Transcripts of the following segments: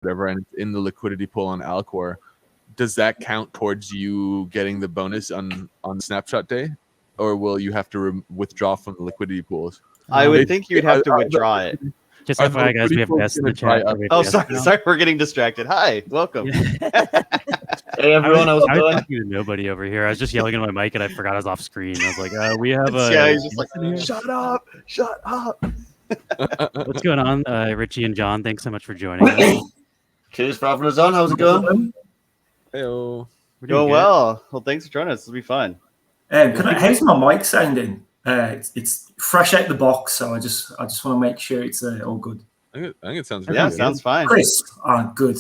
whatever, and it's in the liquidity pool on Alcor, does that count towards you getting the bonus on snapshot day, or will you have to withdraw from the liquidity pools? I would think you'd have to withdraw it. Just FYI, guys, we have guests in the chat. Oh, sorry, we're getting distracted. Hi, welcome. Hey everyone, how's it going? talking to nobody over here. I was just yelling into my mic and I forgot I was off screen. I was like, we have yeah, he's just like, shut up. What's going on, Richie and John? Thanks so much for joining us. Cheers for having us on. How's it going? Heyo. Going well. Well, thanks for joining us. This will be fun. How's my mic sounding? It's fresh out the box, so I just want to make sure it's all good. I think it sounds good. Yeah, sounds fine. Chris, good.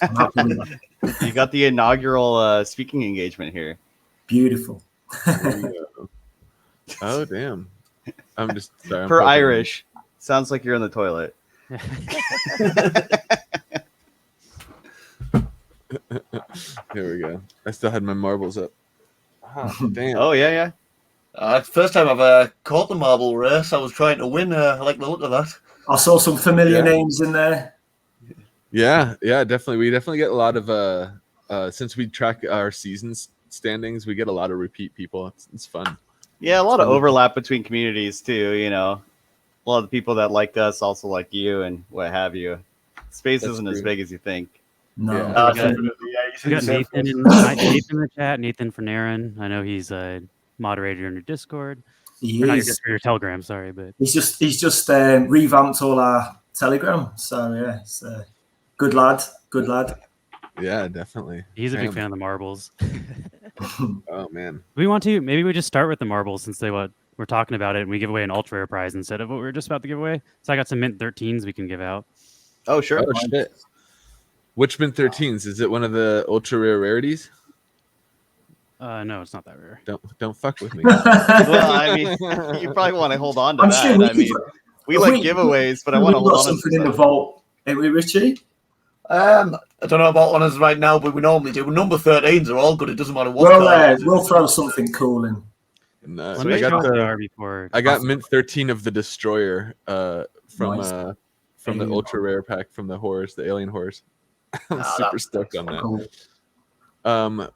I'm happy with that. You got the inaugural speaking engagement here. Beautiful. Oh, damn. I'm just sorry. For Irish, sounds like you're in the toilet. Here we go. I still had my marbles up. Oh, damn. Oh, yeah. It's the first time I've caught the marble race. I was trying to win. I like the look of that. I saw some familiar names in there. Yeah, definitely. We definitely get a lot of since we track our seasons standings, we get a lot of repeat people. It's fun. Yeah, a lot of overlap between communities too. You know, a lot of the people that like us also like you and what have you. Space isn't as big as you think. No, we got Nathan in the chat. Nathan from Aaron. I know he's a moderator in your Discord. Not your Telegram, sorry, but he's just revamped all our Telegram. So yeah, it's good lad. Yeah, definitely. He's a big fan of the marbles. Oh man. Maybe we just start with the marbles since we're talking about it, and we give away an ultra rare prize instead of what we were just about to give away. So I got some mint 13s we can give out. Oh sure. Oh shit. Which mint 13s? Is it one of the ultra rare rarities? No, it's not that rare. Don't fuck with me. Well, I mean, you probably want to hold on to that. Sure we like giveaways, but I want to hold on to something in the vault. Ain't we, Richie? I don't know about honors right now, but we normally do. Number 13s are all good. It doesn't matter what. We'll throw something cool in. No, so I got mint 13 of the Destroyer from the ultra rare pack from the horse, the alien horse. I'm super stoked on that. Cool.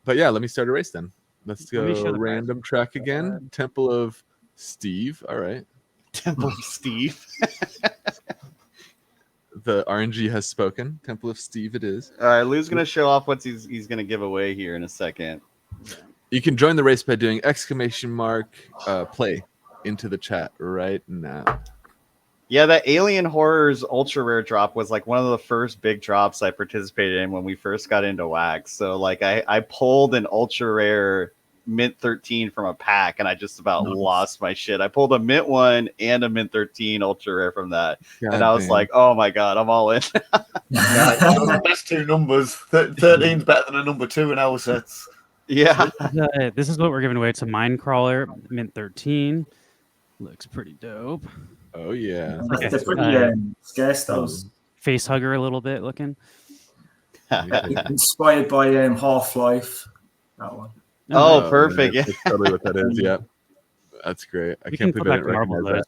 But yeah, let me start a race then. Let's go random track again. Temple of Steve. All right. Temple of Steve. The RNG has spoken. Temple of Steve it is. All right, Lou's going to show off what he's going to give away here in a second. You can join the race by doing ! Play into the chat right now. Yeah, that Alien Horrors ultra rare drop was like one of the first big drops I participated in when we first got into wax. So like I pulled an ultra rare mint 13 from a pack and I just about lost my shit. I pulled a mint 1 and a mint 13 ultra rare from that. And I was like, oh my God, I'm all in. The best two numbers. 13's better than a number 2 in our sets. Yeah. This is what we're giving away. It's a Mind Crawler mint 13. Looks pretty dope. Oh yeah, they're pretty scarce those. Face hugger a little bit looking. Inspired by Half-Life. That one. Oh, perfect. Yeah, that's totally what that is. Yeah, that's great. I can't believe I didn't recognize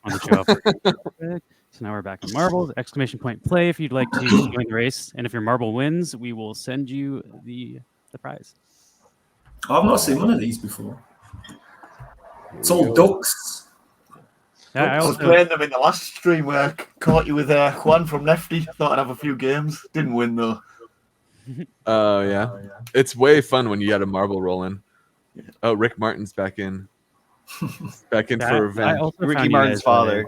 that. So now we're back to marbles. ! Play if you'd like to join the race, and if your marble wins, we will send you the prize. I've not seen one of these before. It's all ducks. I was playing them in the last stream where I caught you with Juan from Nefty. Thought I'd have a few games. Didn't win though. Oh yeah. It's way fun when you got a marble rolling. Yeah. Oh, Rick Martin's back in. Back in for revenge. Ricky Martin's father.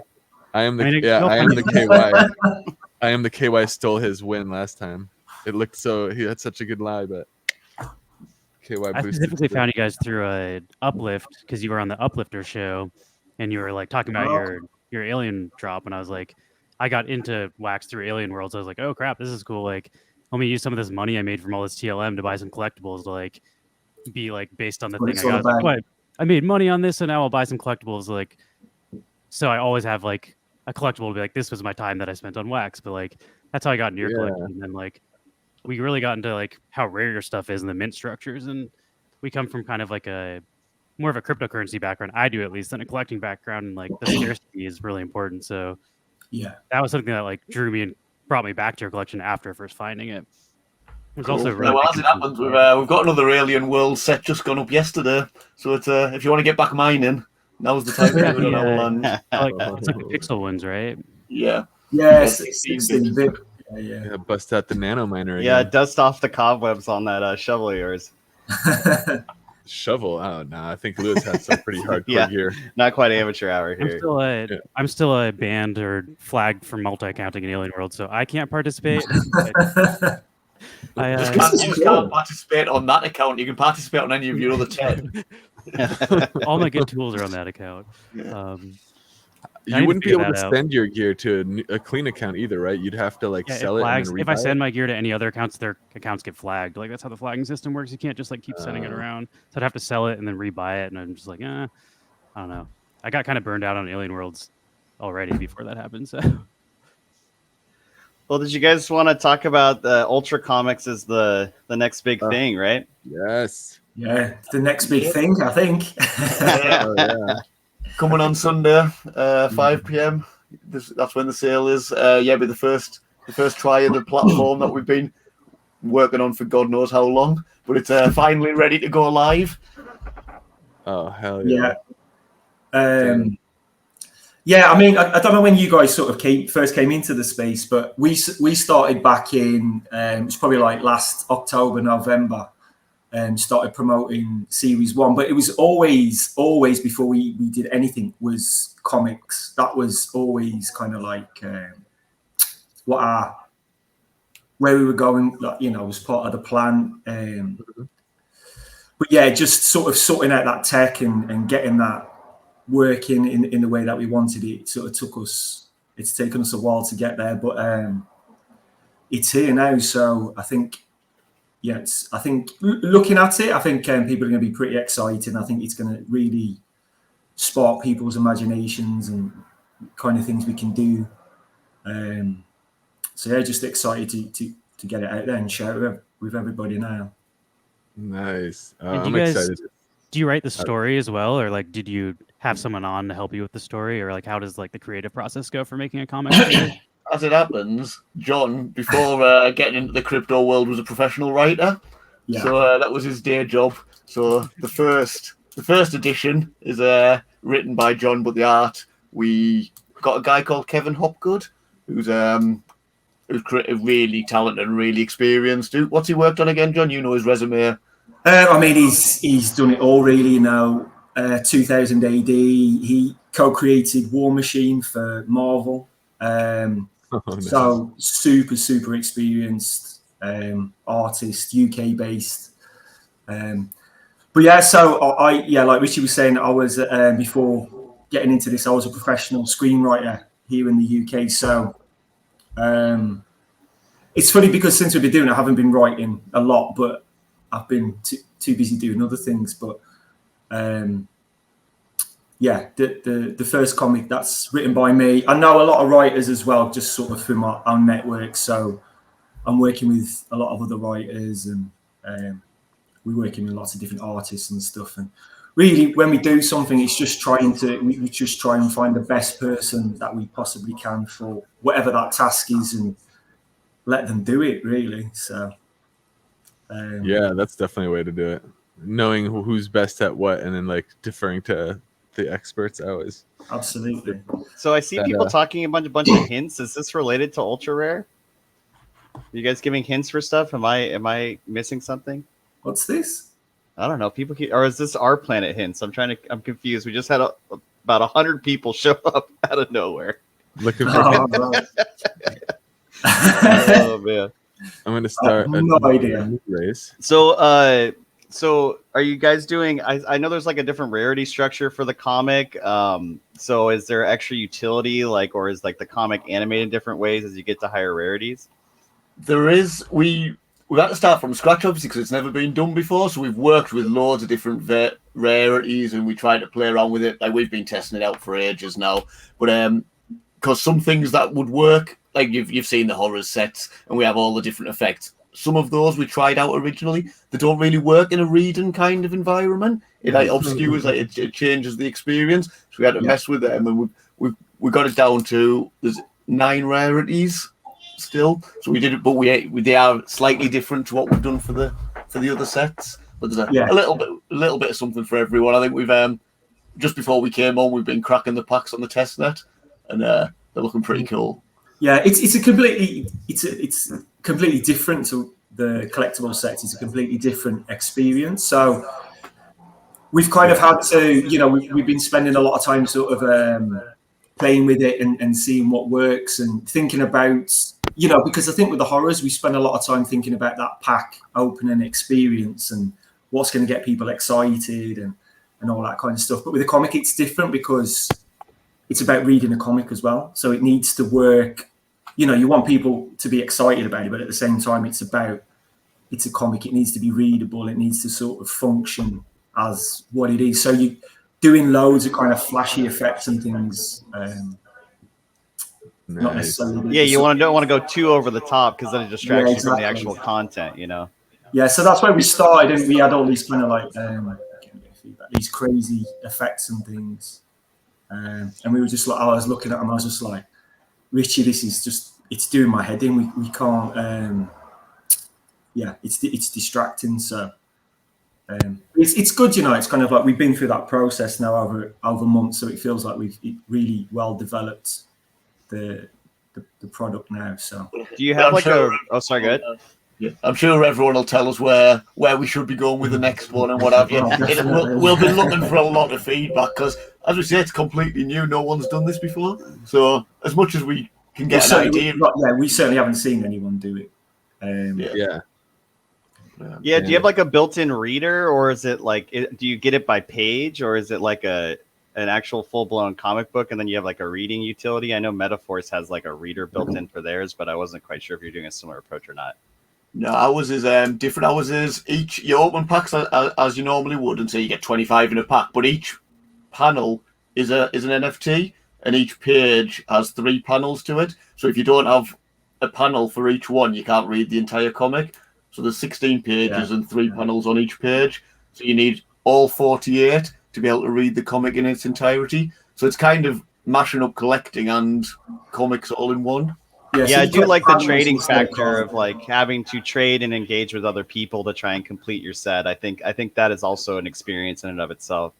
I am the KY. I am the KY stole his win last time. It looked so he had such a good lie, but KY boosted. I specifically found you guys through a Uplift because you were on the Uplifter show. And you were like talking about your alien drop, and I was like, I got into wax through Alien World, so I was like, oh crap, this is cool. Like, let me use some of this money I made from all this TLM to buy some collectibles to like be like based on the thing I got. Like, I made money on this, and now I'll buy some collectibles. Like, so I always have like a collectible to be like, this was my time that I spent on wax. But like, that's how I got into your collection. And then like, we really got into like how rare your stuff is and the mint structures, and we come from kind of like more of a cryptocurrency background, I do at least, than a collecting background, and like the scarcity is really important. So yeah, that was something that like drew me brought me back to your collection after first finding it. There's Cool. also really well, as it happens, we've got another Alien World set just gone up yesterday. So it's, if you want to get back mining, now's the time to do it on our land. It's like the pixel ones, right? Yeah. Yes, 16 bit. Yeah. Bust out the nano miner again. Yeah, dust off the cobwebs on that shovel of yours. Shovel. Oh no, I think Lewis had some pretty hardcore gear. Not quite amateur hour here. I'm still a banned or flagged for multi-counting in Alien World, so I can't participate. You just can't participate on that account. You can participate on any of your other 10. All my good tools are on that account. Yeah. You wouldn't be able to send your gear to a clean account either, right? You'd have to sell it. And then if I send my gear to any other accounts, their accounts get flagged. Like that's how the flagging system works. You can't just keep sending it around. So I'd have to sell it and then rebuy it. And I'm just I don't know. I got kind of burned out on Alien Worlds already before that happened. So. Well, did you guys want to talk about the Ultra Comix as the next big thing, right? Yes. Yeah, the next big thing, I think. Yeah. Coming on Sunday, 5 p.m. That's when the sale is. Be the first try of the platform that we've been working on for God knows how long. But it's finally ready to go live. Oh, hell yeah. Yeah, I mean, I don't know when you guys sort of first came into the space, but we started back in, it's probably last October, November, and started promoting Series 1. But it was always before we did anything was comics. That was always kind of where we were going, was part of the plan. But yeah, just sort of sorting out that tech and getting that working in the way that we wanted it. Sort of it's taken us a while to get there, but it's here now. So I think, I think looking at it, I think people are going to be pretty excited. I think it's going to really spark people's imaginations and kind of things we can do. So yeah, just excited to get it out there and share it with everybody now. Nice. I'm excited. Do you write the story as well, or did you have someone on to help you with the story, or how does the creative process go for making a comic? As it happens, John, before getting into the crypto world, was a professional writer. Yeah. So that was his day job. So the first edition is written by John, but the art we got a guy called Kevin Hopgood, who's really talented and really experienced. What's he worked on again, John? You know his resume. I mean, he's done it all really now. 2000 AD, he co-created War Machine for Marvel. Nice. So super experienced artist, UK based. But yeah, so I like Richie was saying, I was before getting into this, I was a professional screenwriter here in the UK. So it's funny because since we've been doing it, I haven't been writing a lot, but I've been too busy doing other things. But the first comic that's written by me. I know a lot of writers as well, just sort of through my own network. So I'm working with a lot of other writers, and we're working with lots of different artists and stuff. And really, when we do something, it's just we just try and find the best person that we possibly can for whatever that task is, and let them do it. Really, so. Yeah, that's definitely a way to do it. Knowing who's best at what, and then deferring to the experts always. Absolutely. So I see people talking a bunch of hints. Is this related to Ultra Rare? Are you guys giving hints for stuff? Am I missing something? What's this? I don't know. Or is this our planet hints? I'm confused. We just had about 100 people show up out of nowhere. Looking for hints. Oh man. I'm going to start no idea. Race. So are you guys doing, I know there's a different rarity structure for the comic. So is there extra utility or is the comic animated in different ways as you get to higher rarities? There is. We had to start from scratch, obviously, because it's never been done before. So we've worked with loads of different rarities, and we tried to play around with it. We've been testing it out for ages now. But because some things that would work, you've seen the horror sets, and we have all the different effects. Some of those we tried out originally. They don't really work in a reading kind of environment. It obscures, it changes the experience. So we had to mess with them, and we got it down to there's 9 rarities still. So we did it, but they are slightly different to what we've done for the other sets. But there's a little bit of something for everyone. I think we've just before we came on, we've been cracking the packs on the test net, and they're looking pretty cool. Yeah, it's completely different to the collectible sets. It's a completely different experience. So we've kind of had to, we've been spending a lot of time sort of playing with it and seeing what works and thinking about, because I think with the horrors, we spend a lot of time thinking about that pack opening experience and what's going to get people excited and all that kind of stuff. But with a comic, it's different because it's about reading a comic as well. So it needs to work. You want people to be excited about it, but at the same time, it's a comic. It needs to be readable. It needs to sort of function as what it is. So you doing loads of kind of flashy effects and things. Not necessarily. Yeah, don't want to go too over the top because then it distracts you from the actual content. Yeah, so that's why we started, and we had all these kind of like these crazy effects and things. And we were just like, I was looking at them, I was just like, Richie, this is just, it's doing my head in. We can't, it's distracting. So it's good, it's kind of like we've been through that process now over months. So it feels like we've really well developed the product now. So do you have sorry, go ahead. Yeah, I'm sure everyone will tell us where we should be going with the next one and what have you. We'll be looking for a lot of feedback because, as we say, it's completely new. No one's done this before. So as much as we can get an idea. We certainly haven't seen anyone do it. Yeah. Do you have like a built-in reader, or is it like, do you get it by page, or is it like an actual full-blown comic book and then you have like a reading utility? I know Metaforce has like a reader built in for theirs, but I wasn't quite sure if you're doing a similar approach or not. No, ours is different. Ours is you open packs as you normally would, and so you get 25 in a pack. But each panel is an NFT, and each page has 3 panels to it. So if you don't have a panel for each one, you can't read the entire comic. So there's 16 pages and 3 panels on each page. So you need all 48 to be able to read the comic in its entirety. So it's kind of mashing up collecting and comics all in one. Yeah, I do like the trading factor of like having to trade and engage with other people to try and complete your set. I think that is also an experience in and of itself.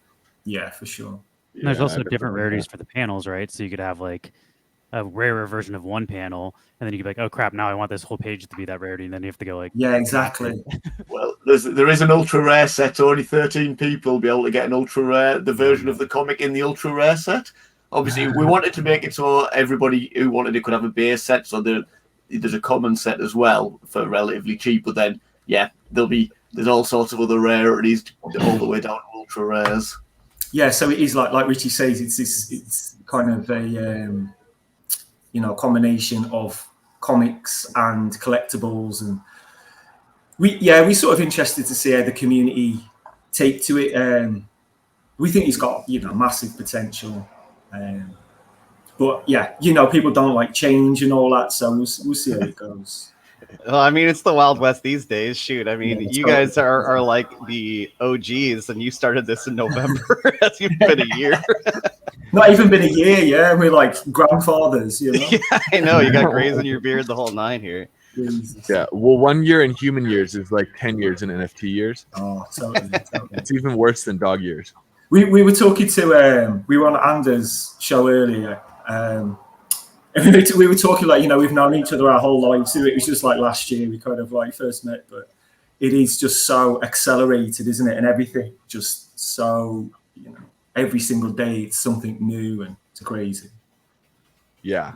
Yeah, for sure. And there's also different rarities for the panels, right? So you could have like a rarer version of one panel, and then you could be like, oh crap, now I want this whole page to be that rarity, and then you have to go like, yeah, exactly. Well, there is an ultra rare set. Only 13 people will be able to get an ultra rare, the version of the comic in the ultra rare set. Obviously, we wanted to make it so everybody who wanted it could have a base set. So there's a common set as well for relatively cheap. But then, there's all sorts of other rarities all the way down to ultra rares. Yeah, so it is like Richie says, it's kind of a combination of comics and collectibles, and we sort of interested to see how the community take to it. We think it's got massive potential. But people don't like change and all that, so we'll see how it goes. Well, I mean, it's the Wild West these days. Shoot, I mean, you guys are like the OGs, and you started this in November. It's even been a year. Not even been a year, yeah. We're like grandfathers, Yeah, I know. You got grays in your beard, the whole 9 here. Jesus. Yeah, well, 1 year in human years is like 10 years in NFT years. Oh, totally. It's even worse than dog years. We were talking to we were on Anders' show earlier, and we were talking like we've known each other our whole lives. It was just like last year we kind of like first met, but it is just so accelerated, isn't it? And everything just so every single day it's something new and it's crazy. Yeah,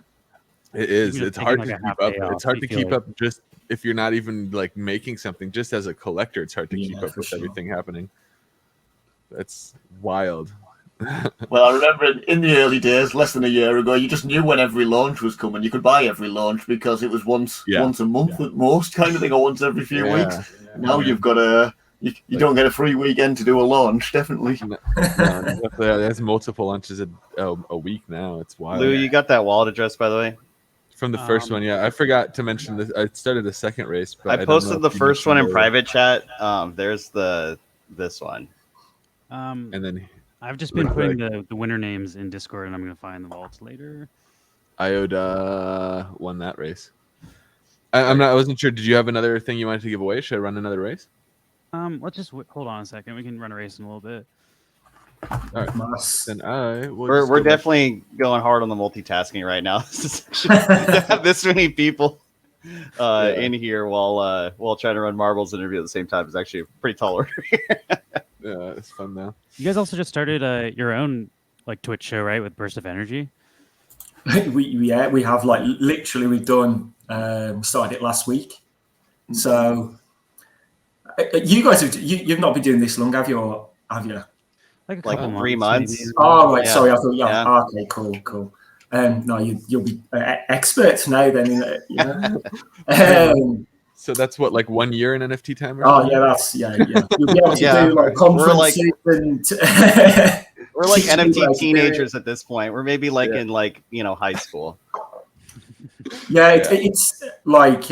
it is. It's hard to keep up. It's hard to keep up just if you're not even like making something. Just as a collector, it's hard to keep up with everything happening. That's wild. Well, I remember in the early days, less than a year ago, you just knew when every launch was coming. You could buy every launch because it was once a month at most, kind of thing, or once every few weeks. Yeah. Now you've got you don't get a free weekend to do a launch, definitely. No, there's multiple launches a week now. It's wild. Lou, you got that wallet address, by the way? From the first one, yeah. I forgot to mention this. I started the second race, but I posted the first one in private chat. There's this one. And then I've just been putting the winner names in Discord, and I'm going to find the vaults later. Ioda won that race. I wasn't sure. Did you have another thing you wanted to give away? Should I run another race? Let's just hold on a second. We can run a race in a little bit. All right. Then we're definitely going hard on the multitasking right now. To have this many people in here while trying to run marbles and interview at the same time is actually a pretty tall order. Yeah, it's fun now. You guys also just started your own like Twitch show, right? With Burst of Energy. we have like literally we've done started it last week. So you guys you've not been doing this long, have you? Or have you? Like 3 months. Maybe. Oh right, sorry, I thought okay, cool. No, you'll be experts now then. So that's what, like 1 year in NFT time? Or something? Yeah. You'll be able to do like conferences we're like NFT teenagers at this point. We're maybe like in high school. Yeah, it's like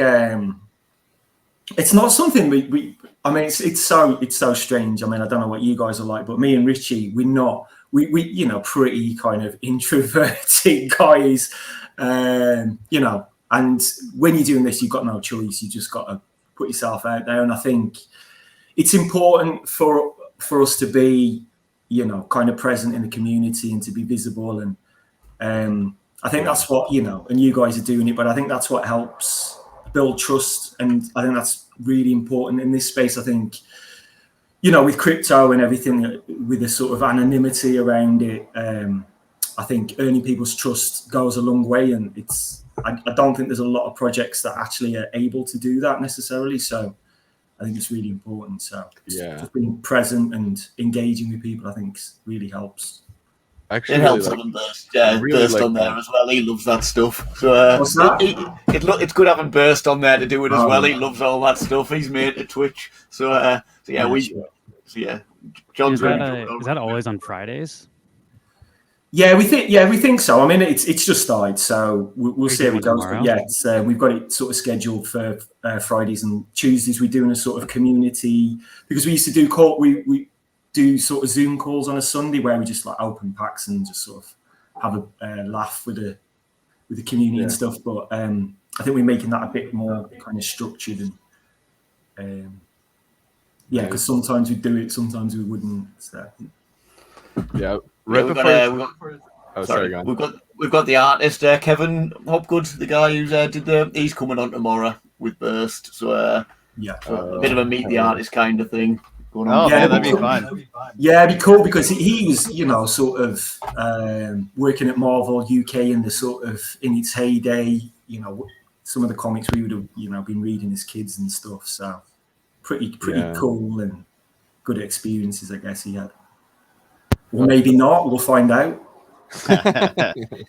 it's not something we. I mean, it's so strange. I mean, I don't know what you guys are like, but me and Richie, we're not. We pretty kind of introverted guys. And when you're doing this, you've got no choice. You just got to put yourself out there. And I think it's important for us to be, kind of present in the community and to be visible. And I think that's what, and you guys are doing it, but I think that's what helps build trust. And I think that's really important in this space. I think, with crypto and everything, with the sort of anonymity around it, I think earning people's trust goes a long way. And I don't think there's a lot of projects that actually are able to do that necessarily. So I think it's really important. So just being present and engaging with people, I think really helps. Actually, it helps having Burst. Yeah, really Burst on there as well. He loves that stuff. So what's that? It's good having Burst on there to do it as well. He loves all that stuff. He's made to Twitch. So John's is that always on Fridays? Yeah, we think so. I mean, it's just started, so we'll see how it goes. But yeah, we've got it sort of scheduled for Fridays and Tuesdays. We're doing a sort of community, because we used to do we do sort of Zoom calls on a Sunday where we just like open packs and just sort of have a laugh with the community and stuff. But I think we're making that a bit more kind of structured and because sometimes we do it, sometimes we wouldn't. So. Yeah. We've got the artist Kevin Hopgood, the guy who's he's coming on tomorrow with Burst. So a bit of a meet the artist kind of thing going on. That'd be fun. Yeah, it'd be cool because he was, sort of working at Marvel UK in the sort of in its heyday. Some of the comics we would have, been reading as kids and stuff. So pretty cool and good experiences, I guess he had. Well, maybe not. We'll find out.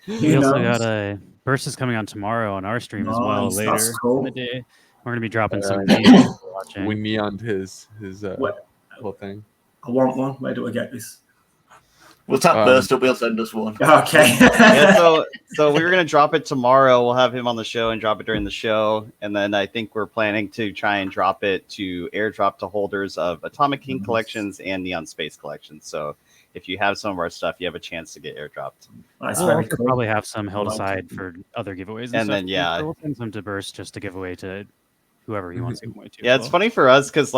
We also got Burst is coming on tomorrow on our stream as well later in the day. We're gonna be dropping some games. We neoned his whole thing. I want one. Where do I get this? We'll tap Burst up. He'll send us one. Okay. So we were gonna drop it tomorrow. We'll have him on the show and drop it during the show, and then I think we're planning to try and drop it to airdrop to holders of Atomic King collections and Neon Space collections. So if you have some of our stuff, you have a chance to get airdropped. We'll probably have some held aside for other giveaways. And then we'll send some to Burst just to give away to whoever he wants to give away to. Yeah, it's funny for us because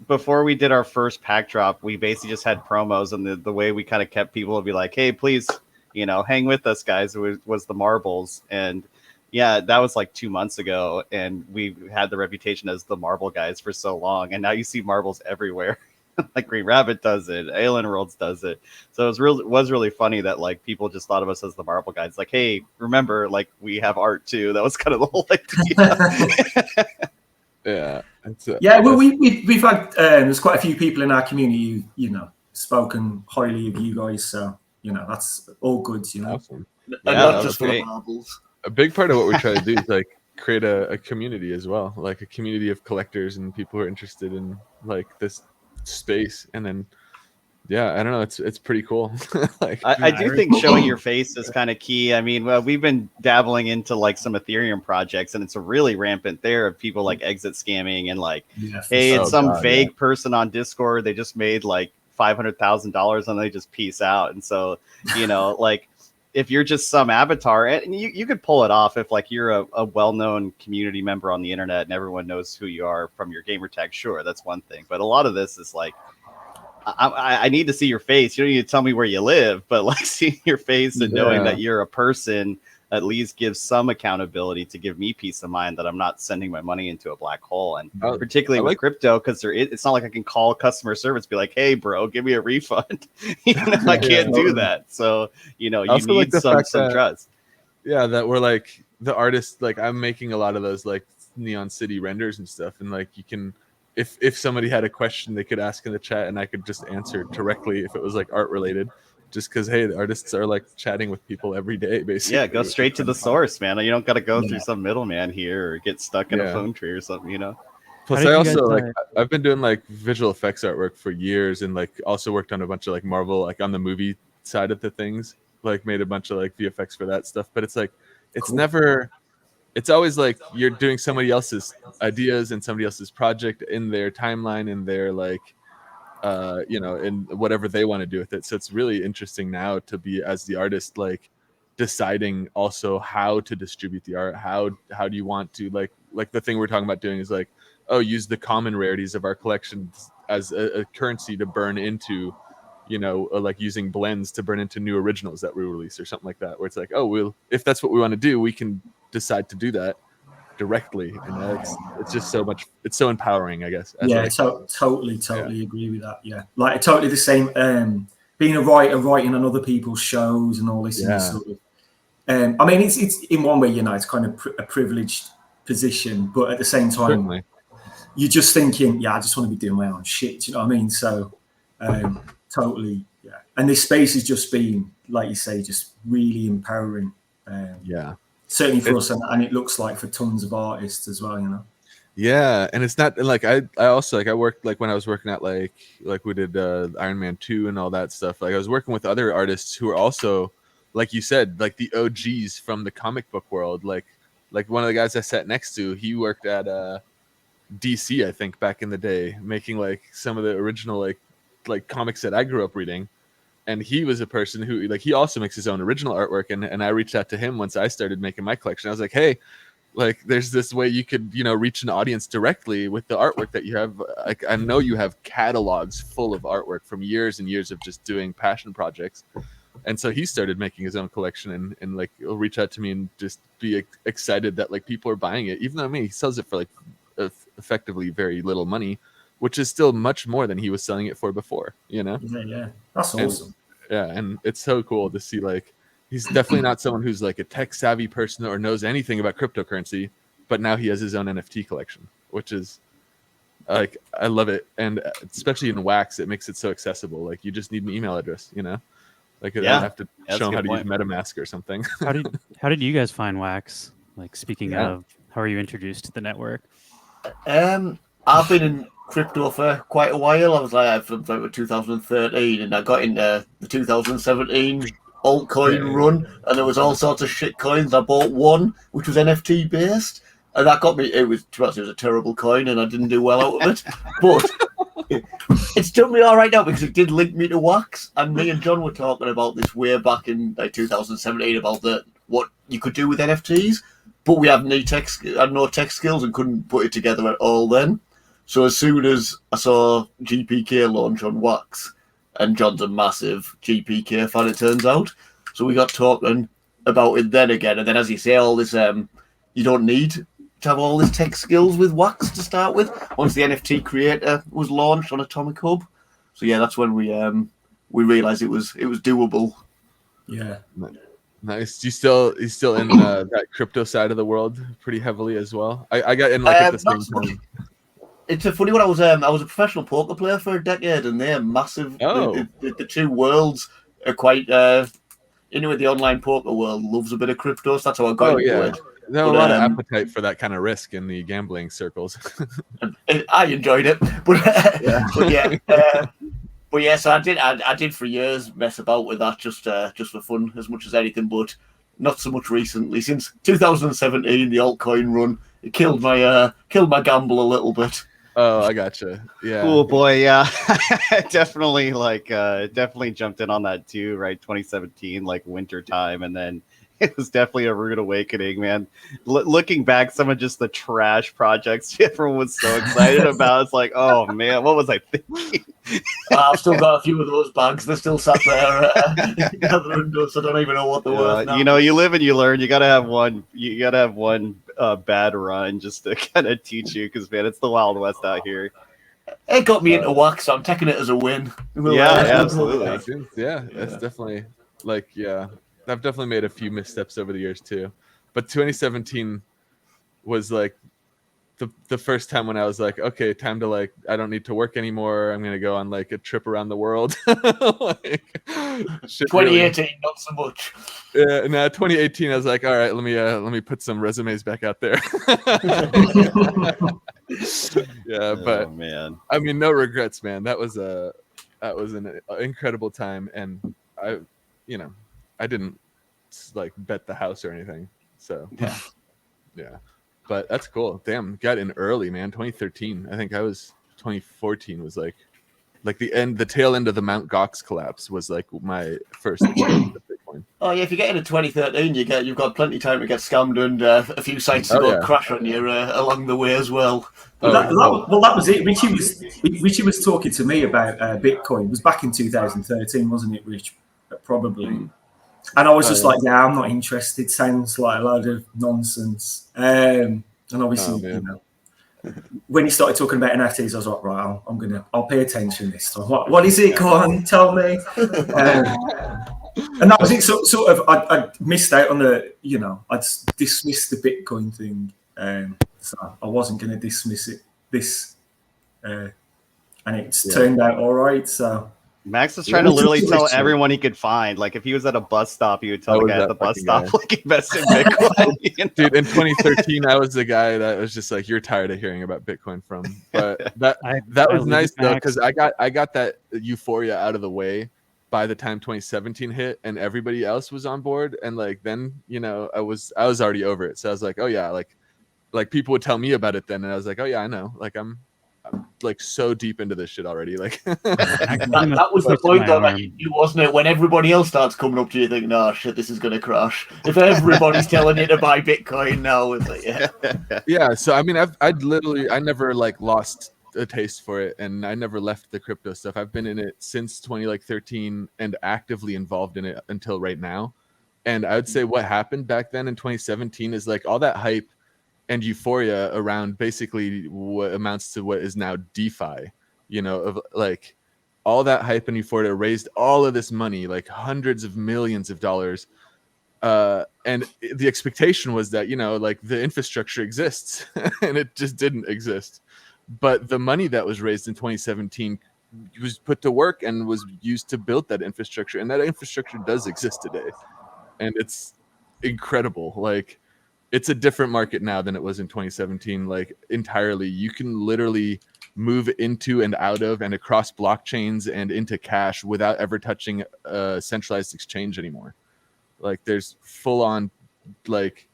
before we did our first pack drop, we basically just had promos, and the way we kind of kept people would be like, hey, please, hang with us, guys. It was the marbles. And yeah, that was like 2 months ago, and we had the reputation as the marble guys for so long, and now you see marbles everywhere. Like Green Rabbit does it, Alien Worlds does it. So it was really funny that like people just thought of us as the marble guys. Like, hey, remember, like we have art too. That was kind of the whole Yeah, idea. well, we've had there's quite a few people in our community who spoken highly of you guys. So that's all good. Awesome. Not just for the marbles. A big part of what we try to do is like create a community as well, like a community of collectors and people who are interested in like this space. And then I don't know, it's pretty cool. I do think showing your face is kind of key. I mean, we've been dabbling into like some Ethereum projects, and it's really rampant there of people like exit scamming and like, hey, it's some vague person on Discord, they just made like $500,000 and they just peace out. And so like if you're just some avatar, and you could pull it off if like you're a well-known community member on the internet and everyone knows who you are from your gamer tag, sure, that's one thing. But a lot of this is like, I need to see your face. You don't need to tell me where you live, but like seeing your face and knowing that you're a person at least gives some accountability to give me peace of mind that I'm not sending my money into a black hole. And particularly with crypto, because it's not like I can call customer service, be like, hey, bro, give me a refund. I can't do that. So, you need like some trust. Yeah, that we're like the artists, like I'm making a lot of those like Neon City renders and stuff. And like you can, if somebody had a question, they could ask in the chat and I could just answer directly if it was like art related. Just because, hey, the artists are like chatting with people every day, basically. Yeah, go straight to the source, man. You don't got to go through some middleman here or get stuck in a phone tree or something, Plus, I also like I've been doing like visual effects artwork for years, and like also worked on a bunch of like Marvel, like on the movie side of the things, like made a bunch of like VFX for that stuff. But it's like it's never, it's always like you're doing somebody else's ideas and somebody else's project in their timeline, in their like. In whatever they want to do with it. So it's really interesting now to be as the artist, like deciding also how to distribute the art. How do you want to like the thing we're talking about doing is like, use the common rarities of our collections as a currency to burn into, like using blends to burn into new originals that we release or something like that, where it's like, if that's what we want to do, we can decide to do that directly, and it's just so much, it's so empowering, I guess. Totally agree with that. Yeah, like totally the same. Being a writer, writing on other people's shows and all this sort of. I mean, it's in one way, it's kind of a privileged position, but at the same time, certainly. You're just thinking, I just want to be doing my own shit. You know what I mean? So, totally, yeah. And this space has just been, like you say, just really empowering. Certainly for us, and it looks like for tons of artists as well, Yeah, and it's not like I also like I worked like when I was working at like we did Iron Man 2 and all that stuff. Like I was working with other artists who are also, like you said, like the OGs from the comic book world. Like one of the guys I sat next to, he worked at DC, I think, back in the day, making like some of the original like comics that I grew up reading. And he was a person who, like, he also makes his own original artwork. And I reached out to him once I started making my collection. I was like, hey, like, there's this way you could, reach an audience directly with the artwork that you have. Like, I know you have catalogs full of artwork from years and years of just doing passion projects. And so he started making his own collection and like, he'll reach out to me and just be excited that like people are buying it. Even though he sells it for like effectively very little money, which is still much more than he was selling it for before, Yeah, that's awesome. And it's so cool to see, like, he's definitely not someone who's like a tech savvy person or knows anything about cryptocurrency, but now he has his own NFT collection, which is like, I love it. And especially in Wax, it makes it so accessible. Like, you just need an email address, like I don't have to show him how to use MetaMask or something. How did you guys find Wax? Like, speaking of, how are you introduced to the network? I've been in crypto for quite a while. I was like from 2013, and I got into the 2017 altcoin run, and there was all sorts of shit coins. I bought one which was NFT based, and that got me. It was a terrible coin, and I didn't do well out of it. But it's done me all right now because it did link me to Wax, and me and John were talking about this way back in like 2017 about what you could do with NFTs, but we had no tech skills and couldn't put it together at all then. So as soon as I saw GPK launch on Wax, and John's a massive GPK fan, it turns out, so we got talking about it then again. And then, as you say, all this, you don't need to have all this tech skills with Wax to start with. Once the NFT creator was launched on Atomic Hub, so yeah, that's when we realized it was doable. Yeah, nice. You still in that crypto side of the world pretty heavily as well. I got in like at the same time. It's a funny one. I was a professional poker player for a decade, and they're massive. The two worlds are quite. The online poker world loves a bit of crypto, so that's how I got into it. There's a lot of appetite for that kind of risk in the gambling circles. I enjoyed it, so I did for years mess about with that just for fun as much as anything, but not so much recently. Since 2017, the altcoin run, it killed my gamble a little bit. Oh, I gotcha. Yeah. Cool boy, yeah. Definitely definitely jumped in on that too, right? 2017, like winter time, and then it was definitely a rude awakening, man. Looking back, some of just the trash projects everyone was so excited about. It's like, oh man, what was I thinking? I've still got a few of those bags. They're still sat there in the other windows. I don't even know what they're worth now. You know, you live and you learn. You gotta have one. You gotta have one bad run just to kind of teach you, because man, it's the Wild West out here. It got me into wax, so I'm taking it as a win. Yeah, absolutely. Yeah, it's definitely like, yeah, I've definitely made a few missteps over the years too, but 2017 was like the first time when I was like, okay, time to like, I don't need to work anymore. I'm gonna go on like a trip around the world. Like, 2018, not so much. Yeah, no, 2018. I was like, all right, let me put some resumes back out there. Yeah, but man, I mean, no regrets, man. That was an incredible time, and I didn't like bet the house or anything. So yeah. But that's cool. Damn, got in early, man. 2013. I think 2014 was like the tail end of the Mount Gox collapse was like my first exposure to Bitcoin. Oh yeah, if you get into 2013, you've got plenty of time to get scammed, and a few sites to go crash on you along the way as well. That was it. Richie was talking to me about Bitcoin. It was back in 2013, wasn't it, Rich? Probably. And I was just like, yeah, I'm not interested. Sounds like a load of nonsense. And obviously, when he started talking about NFTs, I was like, right, I'll pay attention this time. What is it? Go on, tell me. And that was it. Sort of, I missed out on I'd dismissed the Bitcoin thing. So I wasn't going to dismiss it. And it's turned out all right. So. Max was trying to literally tell everyone he could find. Like if he was at a bus stop, he would tell the guy at the bus stop, like, invest in Bitcoin. Dude, in 2013, I was the guy that was just like, you're tired of hearing about Bitcoin from. But that was nice though, because I got that euphoria out of the way by the time 2017 hit, and everybody else was on board. And like then, I was already over it. So I was like, oh yeah, like people would tell me about it then, and I was like, oh yeah, I know. Like I'm like so deep into this shit already. Like that was the point though, that you wasn't it? When everybody else starts coming up to you, thinking, "Oh shit, this is gonna crash." If everybody's telling you to buy Bitcoin now, it's like, yeah. So I mean, I never like lost a taste for it, and I never left the crypto stuff. I've been in it since 2013 and actively involved in it until right now. And I would say what happened back then in 2017 is like all that hype and euphoria around basically what amounts to what is now DeFi, of like all that hype and euphoria raised all of this money, like hundreds of millions of dollars. And the expectation was that, like the infrastructure exists and it just didn't exist. But the money that was raised in 2017 was put to work and was used to build that infrastructure. And that infrastructure does exist today. And it's incredible. Like, it's a different market now than it was in 2017, like entirely. You can literally move into and out of and across blockchains and into cash without ever touching a centralized exchange anymore. Like there's full on, like,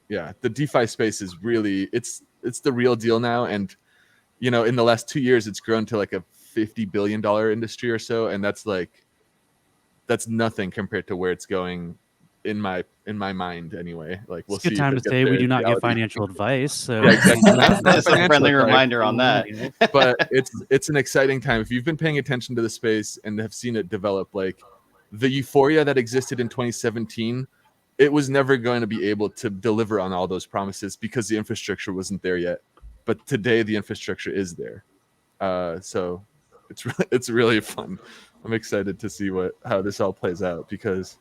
yeah, the DeFi space is really, it's the real deal now. And, in the last 2 years, it's grown to like a $50 billion industry or so. And that's nothing compared to where it's going in my mind anyway. Like we'll see. It's a good time to say we do not give financial advice. So yeah, exactly. Just a friendly reminder on that. But it's an exciting time. If you've been paying attention to the space and have seen it develop, like the euphoria that existed in 2017, it was never going to be able to deliver on all those promises because the infrastructure wasn't there yet. But today the infrastructure is there. So it's really fun. I'm excited to see how this all plays out, because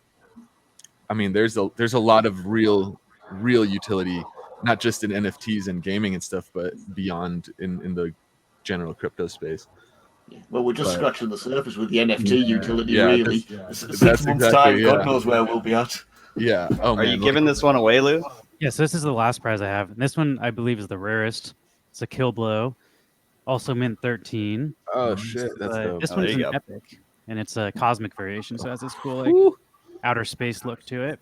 I mean, there's a lot of real utility, not just in NFTs and gaming and stuff, but beyond in the general crypto space. Well, we're just scratching the surface with the NFT utility, really. 6 months' time, God knows where we'll be at. Yeah. Oh, Are you giving this one away, Lou? Yeah, so this is the last prize I have. And this one, I believe, is the rarest. It's a Kill Blow, also mint 13. Oh, shit. That's dope. This one's an epic, and it's a cosmic variation, so it has this cool, like, outer space look to it.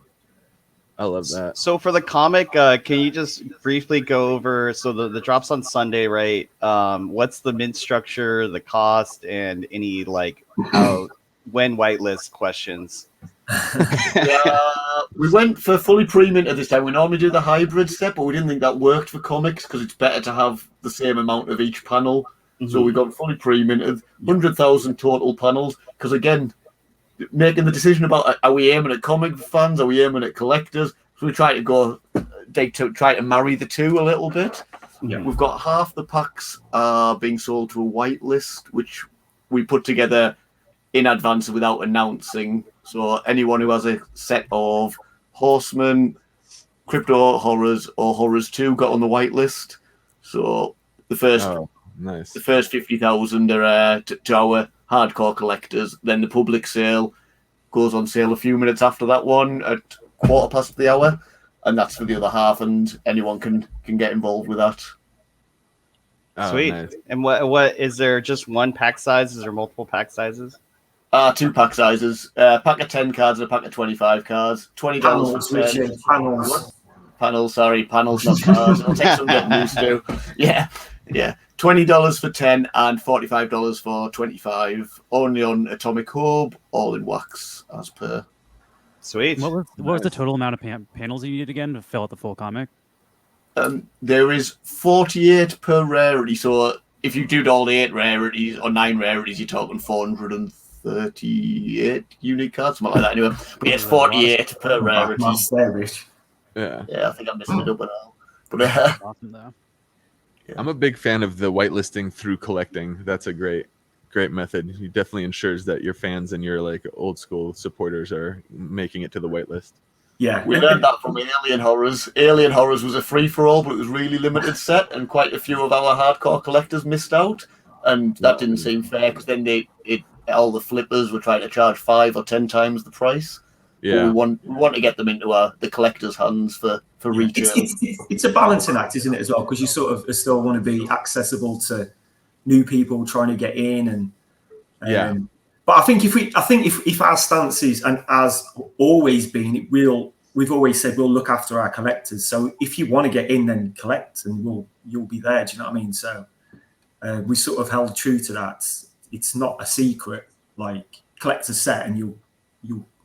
I love that. So for the comic, can you just briefly go over? So the drops on Sunday, right? What's the mint structure, the cost, and any like when whitelist questions? We went for fully pre-minted this time. We normally do the hybrid step, but we didn't think that worked for comics because it's better to have the same amount of each panel. So we got fully pre-minted, 100,000 total panels. Because again, making the decision about are we aiming at comic fans, are we aiming at collectors? So we try to try to marry the two a little bit. Yeah. We've got half the packs being sold to a whitelist, which we put together in advance without announcing. So anyone who has a set of Horsemen, Crypto Horrors, or Horrors 2 got on the whitelist. So the first nice. The first 50,000 are to our hardcore collectors. Then the public sale goes on sale a few minutes after that one at 1:15, and that's for the other half. And anyone can get involved with that. Sweet. Nice. And what is there? Just one pack size? Is there multiple pack sizes? 2 pack sizes. Pack of 10 cards and a pack of 25 cards. $20 for 10. Panels, sorry, panels, not cards. It'll take some getting used to. Yeah. $20 for 10 and $45 for 25. Only on Atomic Hub, all in wax, as per. Sweet. What was the total amount of panels you needed again to fill out the full comic? There is 48 per rarity. So if you do all the 8 rarities or 9 rarities, you're talking 438 unique cards, something like that. Anyway, but it's 48 per rarity. Yeah, I think I'm missing it up now. But awesome though. Yeah. I'm a big fan of the whitelisting through collecting. That's a great method. It definitely ensures that your fans and your like old school supporters are making it to the whitelist. Yeah, we learned that from Alien Horrors. Alien Horrors was a free-for-all, but it was really limited set, and quite a few of our hardcore collectors missed out, and that didn't seem fair because then all the flippers were trying to charge 5 or 10 times the price. Yeah, we want to get them into the collectors' hands for retail. It's a balancing act, isn't it, as well? Because you sort of still want to be accessible to new people trying to get in, and But I think if our stance is, and has always been, we've always said we'll look after our collectors. So if you want to get in, then collect, and you'll be there. Do you know what I mean? So we sort of held true to that. It's not a secret. Like collect a set, and you'll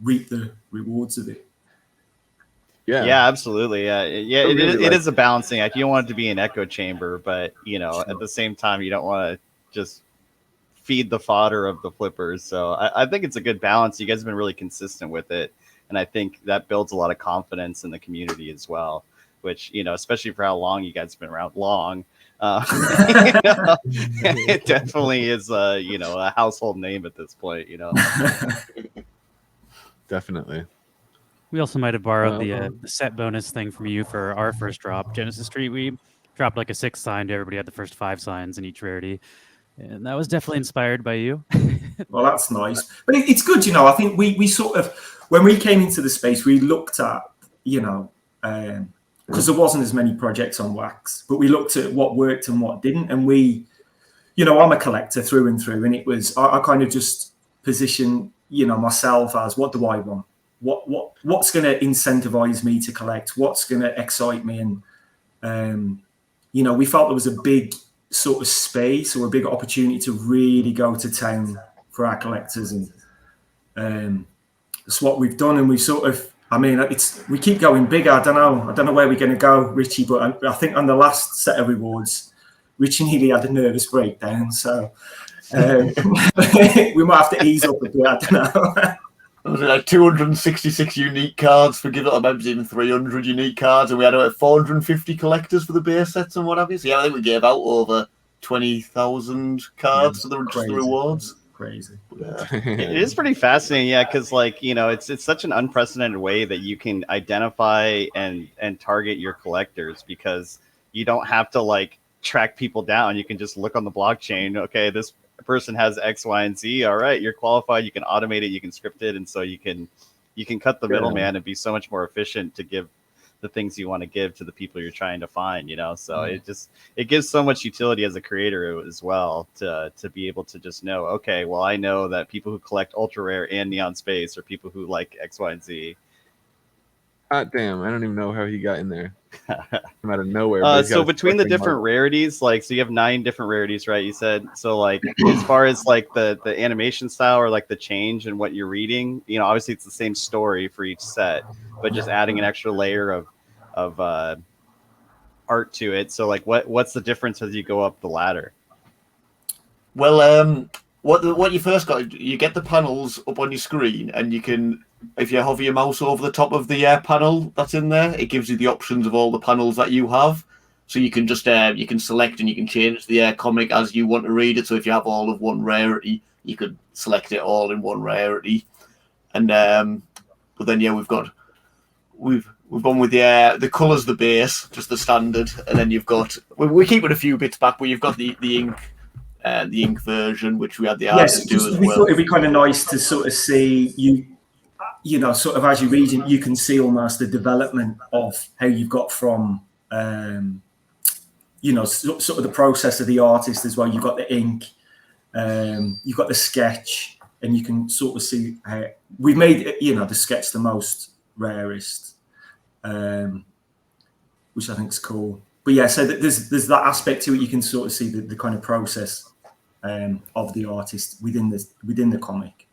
reap the rewards of it. Yeah, absolutely. It is a balancing act. You don't want it to be an echo chamber, but at the same time, you don't want to just feed the fodder of the flippers. So I think it's a good balance. You guys have been really consistent with it, and I think that builds a lot of confidence in the community as well. Which especially for how long you guys have been around, it definitely is a household name at this point. Definitely. We also might have borrowed the set bonus thing from you for our first drop, Genesis Street. We dropped like a 6 sign to everybody had the first 5 signs in each rarity. And that was definitely inspired by you. Well, that's nice. But it's good, I think we sort of, when we came into the space, we looked at, because there wasn't as many projects on wax, but we looked at what worked and what didn't. And I'm a collector through and through. And it was, I kind of just position, myself as, what do I want? What's going to incentivize me to collect? What's going to excite me? And, we felt there was a big sort of space or a big opportunity to really go to town for our collectors. And that's what we've done. And we sort of, we keep going bigger. I don't know where we're going to go, Richie, but I think on the last set of rewards, Richie nearly had a nervous breakdown. So we might have to ease up a bit. I don't know. Was it like 266 unique cards for Give It, or maybe even 300 unique cards, and we had about 450 collectors for the base sets and what have you. So I think we gave out over 20,000 cards for the rewards. Crazy. It is pretty fascinating, because it's such an unprecedented way that you can identify and target your collectors, because you don't have to track people down. You can just look on the blockchain. Okay, this person has X, Y, and Z. All right, you're qualified. You can automate it. You can script it, and so you can cut the middleman and be so much more efficient to give the things you want to give to the people you're trying to find. So it gives so much utility as a creator as well to be able to just know. Okay, well, I know that people who collect ultra rare and neon space are people who like X, Y, and Z. God damn, I don't even know how he got in there. From out of nowhere. So between the different rarities, like, so you have 9 different rarities, right? You said, so like, as far as like the animation style or like the change in what you're reading, you know, obviously it's the same story for each set, but just adding an extra layer of art to it. So like, what's the difference as you go up the ladder? Well, what you first got, you get the panels up on your screen, and you can, if you hover your mouse over the top of the panel that's in there, it gives you the options of all the panels that you have. So you can just you can select and you can change the comic as you want to read it. So if you have all of one rarity, you could select it all in one rarity. And but then yeah, we've gone with the colours, the base, just the standard, and then you've got we're keeping a few bits back, but you've got the ink. The ink version, which we had the artist do as well. We thought it'd be kind of nice to sort of see you know, sort of as you read it, you can see almost the development of how you've got from, you know, sort of the process of the artist as well. You've got the ink, you've got the sketch, and you can sort of see how we've made, you know, the sketch the most rarest, which I think is cool. But yeah, so there's that aspect to it. You can sort of see the kind of process of the artist within the comic.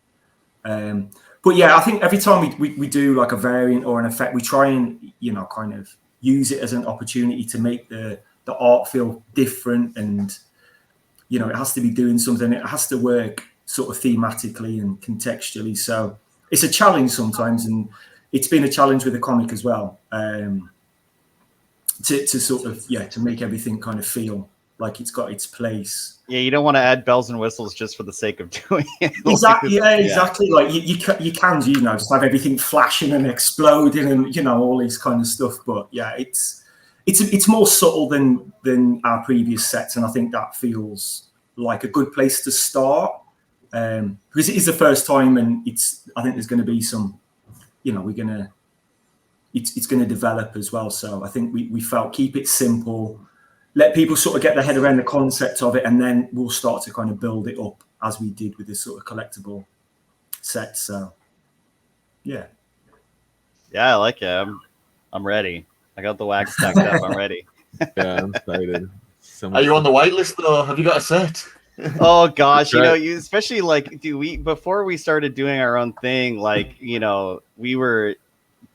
But yeah, I think every time we do like a variant or an effect, we try and, you know, kind of use it as an opportunity to make the art feel different, and, you know, it has to be doing something. It has to work sort of thematically and contextually. So it's a challenge sometimes, and it's been a challenge with the comic as well. To sort of, yeah, to make everything kind of feel like it's got its place. Yeah, you don't want to add bells and whistles just for the sake of doing it. Exactly. Yeah, exactly. Like you can, you know, just have everything flashing and exploding and, you know, all this kind of stuff. But yeah, it's more subtle than our previous sets, and I think that feels like a good place to start, because it is the first time, and I think there's going to be some, you know, it's going to develop as well. So I think we felt keep it simple, let people sort of get their head around the concept of it, and then we'll start to kind of build it up as we did with this sort of collectible set. So yeah, I like it. I'm ready. I got the wax stacked up. I'm ready. Yeah, I'm excited. Are you on the whitelist though? Have you got a set? Oh gosh, you know, you especially like, before we started doing our own thing, like, you know, we were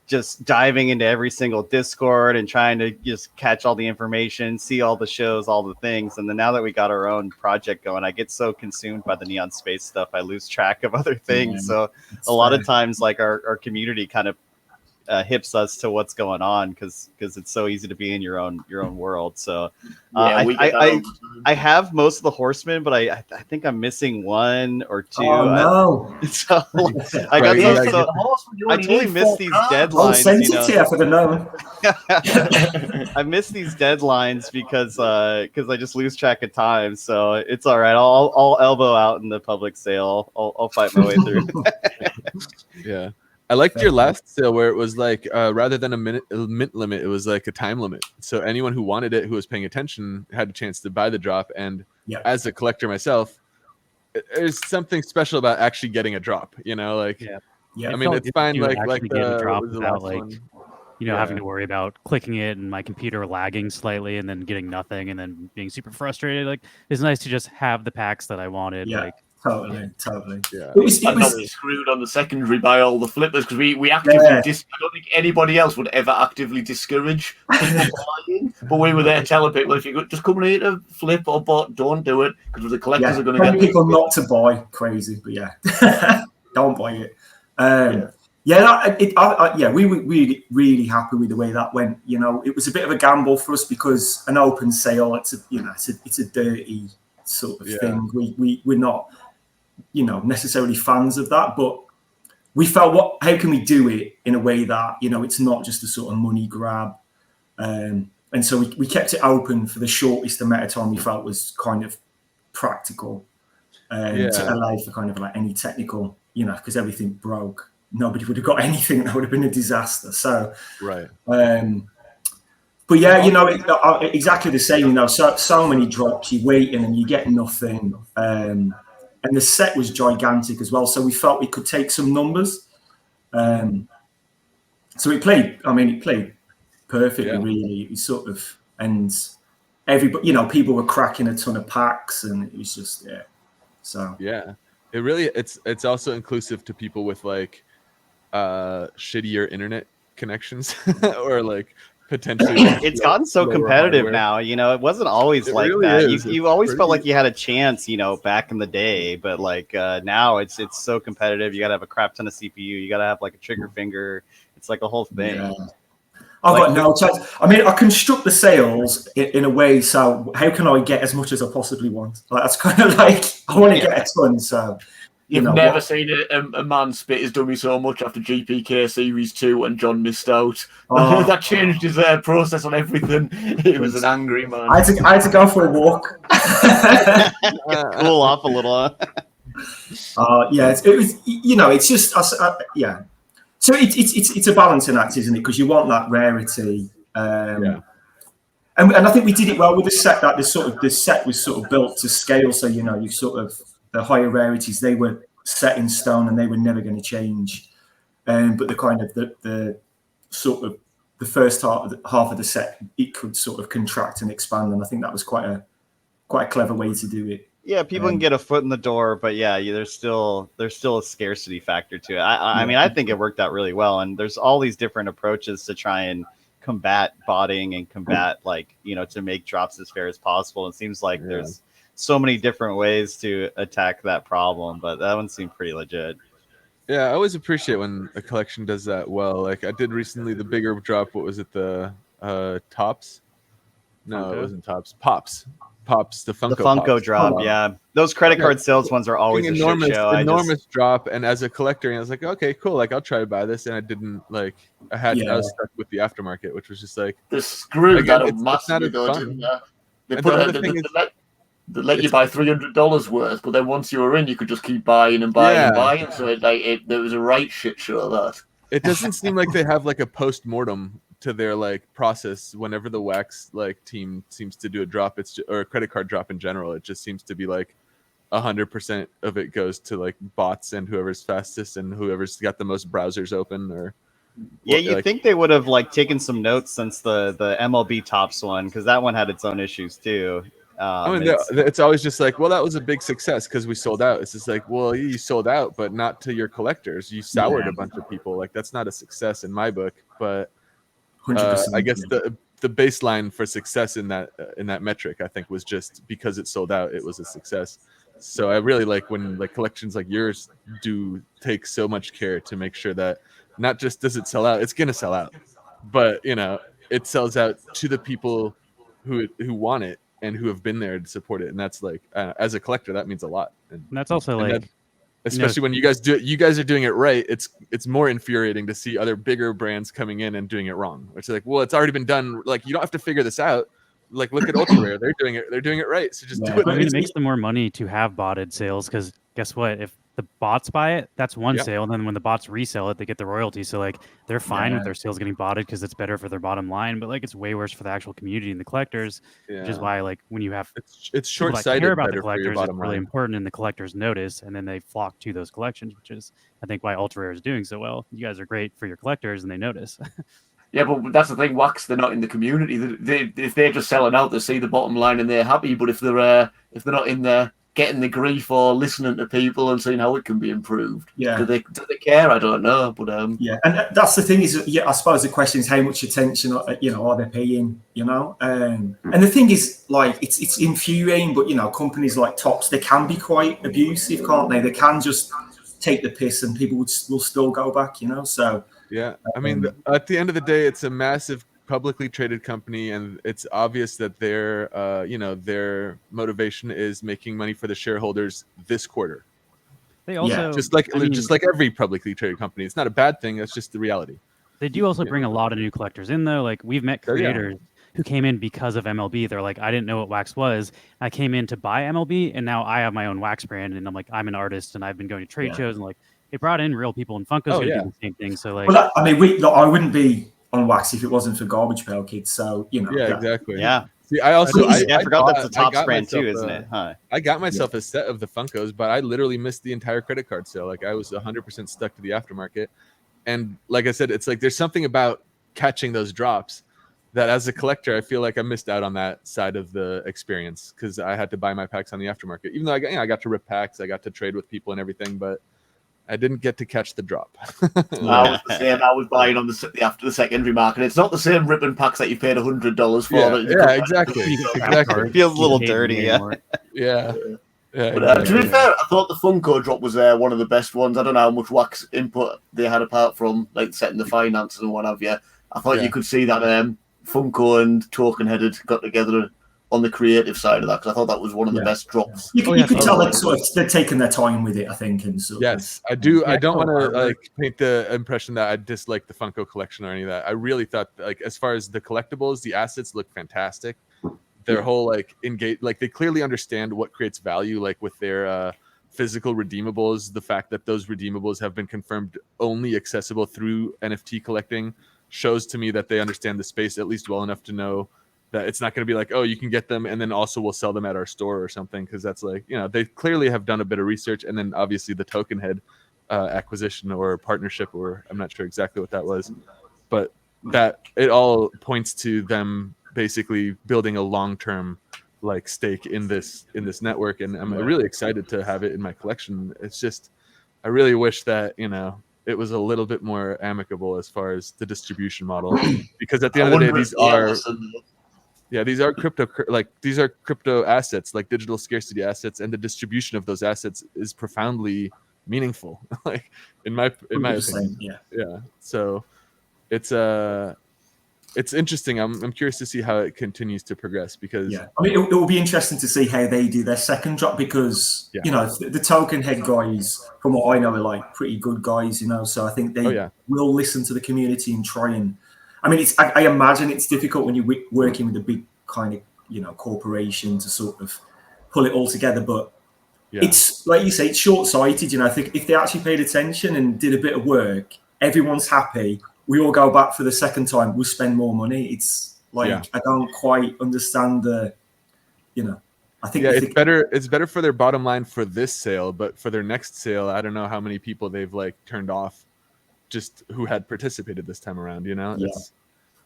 just diving into every single Discord and trying to just catch all the information, see all the shows, all the things. And then now that we got our own project going, I get so consumed by the Neon Space stuff, I lose track of other things. So a lot of times, like, our community kind of hips us to what's going on, because it's so easy to be in your own world. So I have most of the Horsemen, but I think I'm missing 1 or 2. Oh no! So I got I totally missed these deadlines. Sensitive for the known. I miss these deadlines because I just lose track of time. So it's all right. I'll elbow out in the public sale. I'll fight my way through. Yeah. I liked your last sale where it was like, rather than a mint limit, it was like a time limit. So anyone who wanted it, who was paying attention, had a chance to buy the drop. And as a collector myself, there's something special about actually getting a drop, you know, like, I mean, it's fine. Like the drop without, like, you know, having to worry about clicking it and my computer lagging slightly and then getting nothing and then being super frustrated. Like, it's nice to just have the packs that I wanted. Yeah. Like, Totally. Yeah. I got screwed on the secondary by all the flippers, because we actively I don't think anybody else would ever actively discourage people buying, but we were there telling people, if you could just come here to flip or bot, don't do it, because the collectors are going to get people not to buy. Crazy, but don't buy it. We were really happy with the way that went. You know, it was a bit of a gamble for us, because an open sale, it's a dirty sort of thing. We're not, you know, necessarily fans of that, but we felt, how can we do it in a way that, you know, it's not just a sort of money grab, and so we kept it open for the shortest amount of time we felt was kind of practical, to allow for kind of like any technical, you know, because everything broke, nobody would have got anything, that would have been a disaster. So but yeah, you know, exactly the same. You know, so many drops, you're waiting and you get nothing. And the set was gigantic as well, so we felt we could take some numbers. So it played. I mean, it played perfectly. Really, it sort of, and everybody, you know, people were cracking a ton of packs, and it was just So yeah, it really it's also inclusive to people with like shittier internet connections or like potentially it's gotten so competitive hardware. Now, you know, it wasn't always it like really that. You always felt like you had a chance, you know, back in the day, but like now it's so competitive. You gotta have a crap ton of CPU, you gotta have like a trigger finger. It's like a whole thing. I've got no chance. I mean, I construct the sales in a way, so how can I get as much as I possibly want? Like, that's kind of like, I want to get a ton, so You've never seen a man spit his dummy so much after GPK Series 2 and John missed out. Oh. That changed his process on everything. He was an angry man. I had to go for a walk. Cool off a little. Yeah, it was, you know, it's just, yeah. So it's a balancing act, isn't it? Because you want that rarity. And I think we did it well with the set. That the set was sort of built to scale. So, you know, you sort of, the higher rarities, they were set in stone and they were never going to change. But the kind of the sort of the first half of the set, it could sort of contract and expand, and I think that was quite a clever way to do it. Yeah, people can get a foot in the door, but there's still a scarcity factor to it. I mean, I think it worked out really well, and there's all these different approaches to try and combat botting and combat, like, you know, to make drops as fair as possible. It seems like there's so many different ways to attack that problem, but that one seemed pretty legit. Yeah, I always appreciate when a collection does that well. Like I did recently, the bigger drop. What was it? The Tops? No, Funko? It wasn't Tops. Pops, the Funko Pops. Drop. Yeah, those credit card sales ones are always a enormous, shit show. Enormous drop, and as a collector, I was like, okay, cool. Like I'll try to buy this, and I didn't like. I was stuck with the aftermarket, which was just like the screw that it's massively good. They let you buy $300 worth, but then once you were in, you could just keep buying and buying and buying. So there was a right shit show of that. It doesn't seem like they have like a post-mortem to their like process whenever the wax like team seems to do a drop. Or a credit card drop in general. It just seems to be like 100% of it goes to like bots and whoever's fastest and whoever's got the most browsers open. Or you'd think they would have like taken some notes since the MLB Tops one, because that one had its own issues too. I mean, it's always just like, well, that was a big success because we sold out. It's just like, well, you sold out, but not to your collectors. You soured a bunch of people. Like that's not a success in my book. But I guess the baseline for success in that metric, I think, was just because it sold out, it was a success. So I really like when like collections like yours do take so much care to make sure that not just does it sell out, it's gonna sell out, but you know, it sells out to the people who want it and who have been there to support it. And that's like, as a collector, that means a lot. And that's also like, especially when you guys are doing it right. It's more infuriating to see other bigger brands coming in and doing it wrong. It's like, well, it's already been done. Like, you don't have to figure this out. Like, look at Ultra Rare. They're doing it right. So just do it. I mean, it makes them more money to have botted sales, because guess what? If the bots buy it, that's one sale, and then when the bots resell it, they get the royalty. So like, they're fine with their sales getting botted because it's better for their bottom line, but like, it's way worse for the actual community and the collectors, which is why like when you have it's short-sighted care about the collectors, it's really important, and the collectors notice, and then they flock to those collections, which is I think why Ultra Rare is doing so well. You guys are great for your collectors, and they notice. Yeah, but that's the thing. Wax, they're not in the community. If they're just selling out, they see the bottom line and they're happy. But if they're not in there getting the grief or listening to people and seeing how it can be improved, do they care? I don't know. But and that's the thing is, I suppose the question is how much attention are they paying? And the thing is, like, it's infuriating. But companies like Tops, they can be quite abusive, can't they? They can just take the piss, and people will still go back. So. Yeah, I mean, at the end of the day, it's a massive publicly traded company, and it's obvious that their motivation is making money for the shareholders this quarter. They also just like every publicly traded company. It's not a bad thing. That's just the reality. They do also bring a lot of new collectors in, though. Like, we've met creators who came in because of MLB. They're like, I didn't know what wax was. I came in to buy MLB, and now I have my own wax brand, and I'm like, I'm an artist, and I've been going to trade shows, and like. It brought in real people, and Funko's gonna do the same thing. So like, well, I mean, I wouldn't be on wax if it wasn't for Garbage Pail Kids. So Yeah, exactly. Yeah. See, I forgot that's the Tops brand too, isn't it? Huh? I got myself a set of the Funkos, but I literally missed the entire credit card sale. Like, I was 100% stuck to the aftermarket, And like I said, it's like there's something about catching those drops that as a collector, I feel like I missed out on that side of the experience because I had to buy my packs on the aftermarket. Even though I got to rip packs, I got to trade with people and everything, but I didn't get to catch the drop. I was the same. I was buying on after the secondary market. It's not the same ribbon packs that you paid $100 for. Yeah, exactly. Exactly. It feels a little dirty. Yeah. But to be fair, I thought the Funko drop was one of the best ones. I don't know how much wax input they had apart from like setting the finances and what have you. I thought you could see that Funko and Tokenhead had got together on the creative side of that, because I thought that was one of the best drops. You could tell like sort of they're taking their time with it, I think. And sort yes, I do. I don't want to like paint the impression that I dislike the Funko collection or any of that. I really thought like as far as the collectibles, the assets look fantastic. Their whole like they clearly understand what creates value, like with their physical redeemables. The fact that those redeemables have been confirmed only accessible through NFT collecting shows to me that they understand the space at least well enough to know that it's not going to be like, oh, you can get them and then also we'll sell them at our store or something, because that's like, you know, they clearly have done a bit of research. And then obviously the Tokenhead acquisition or partnership, or I'm not sure exactly what that was, but that it all points to them basically building a long-term like stake in this network, and I'm really excited to have it in my collection. It's just I really wish that, you know, it was a little bit more amicable as far as the distribution model, because at the end of the day these are crypto assets, like digital scarcity assets, and the distribution of those assets is profoundly meaningful, like in my opinion. So it's interesting. I'm curious to see how it continues to progress, because I mean it will be interesting to see how they do their second drop, because you know the Tokenhead guys, from what I know, are like pretty good guys, you know, so I think they will listen to the community and try and I mean I imagine it's difficult when you're working with a big kind of, you know, corporation to sort of pull it all together, but it's like you say, it's short-sighted, you know. I think if they actually paid attention and did a bit of work, everyone's happy, we all go back for the second time, we'll spend more money. It's like I don't quite understand the, you know, I think it's better for their bottom line for this sale, but for their next sale, I don't know how many people they've like turned off just who had participated this time around, you know. It's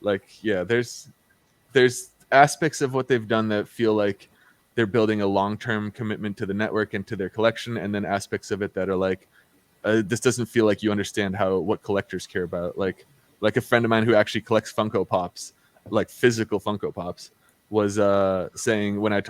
like there's aspects of what they've done that feel like they're building a long-term commitment to the network and to their collection, and then aspects of it that are like this doesn't feel like you understand what collectors care about. Like a friend of mine who actually collects Funko Pops, like physical Funko Pops, was saying when I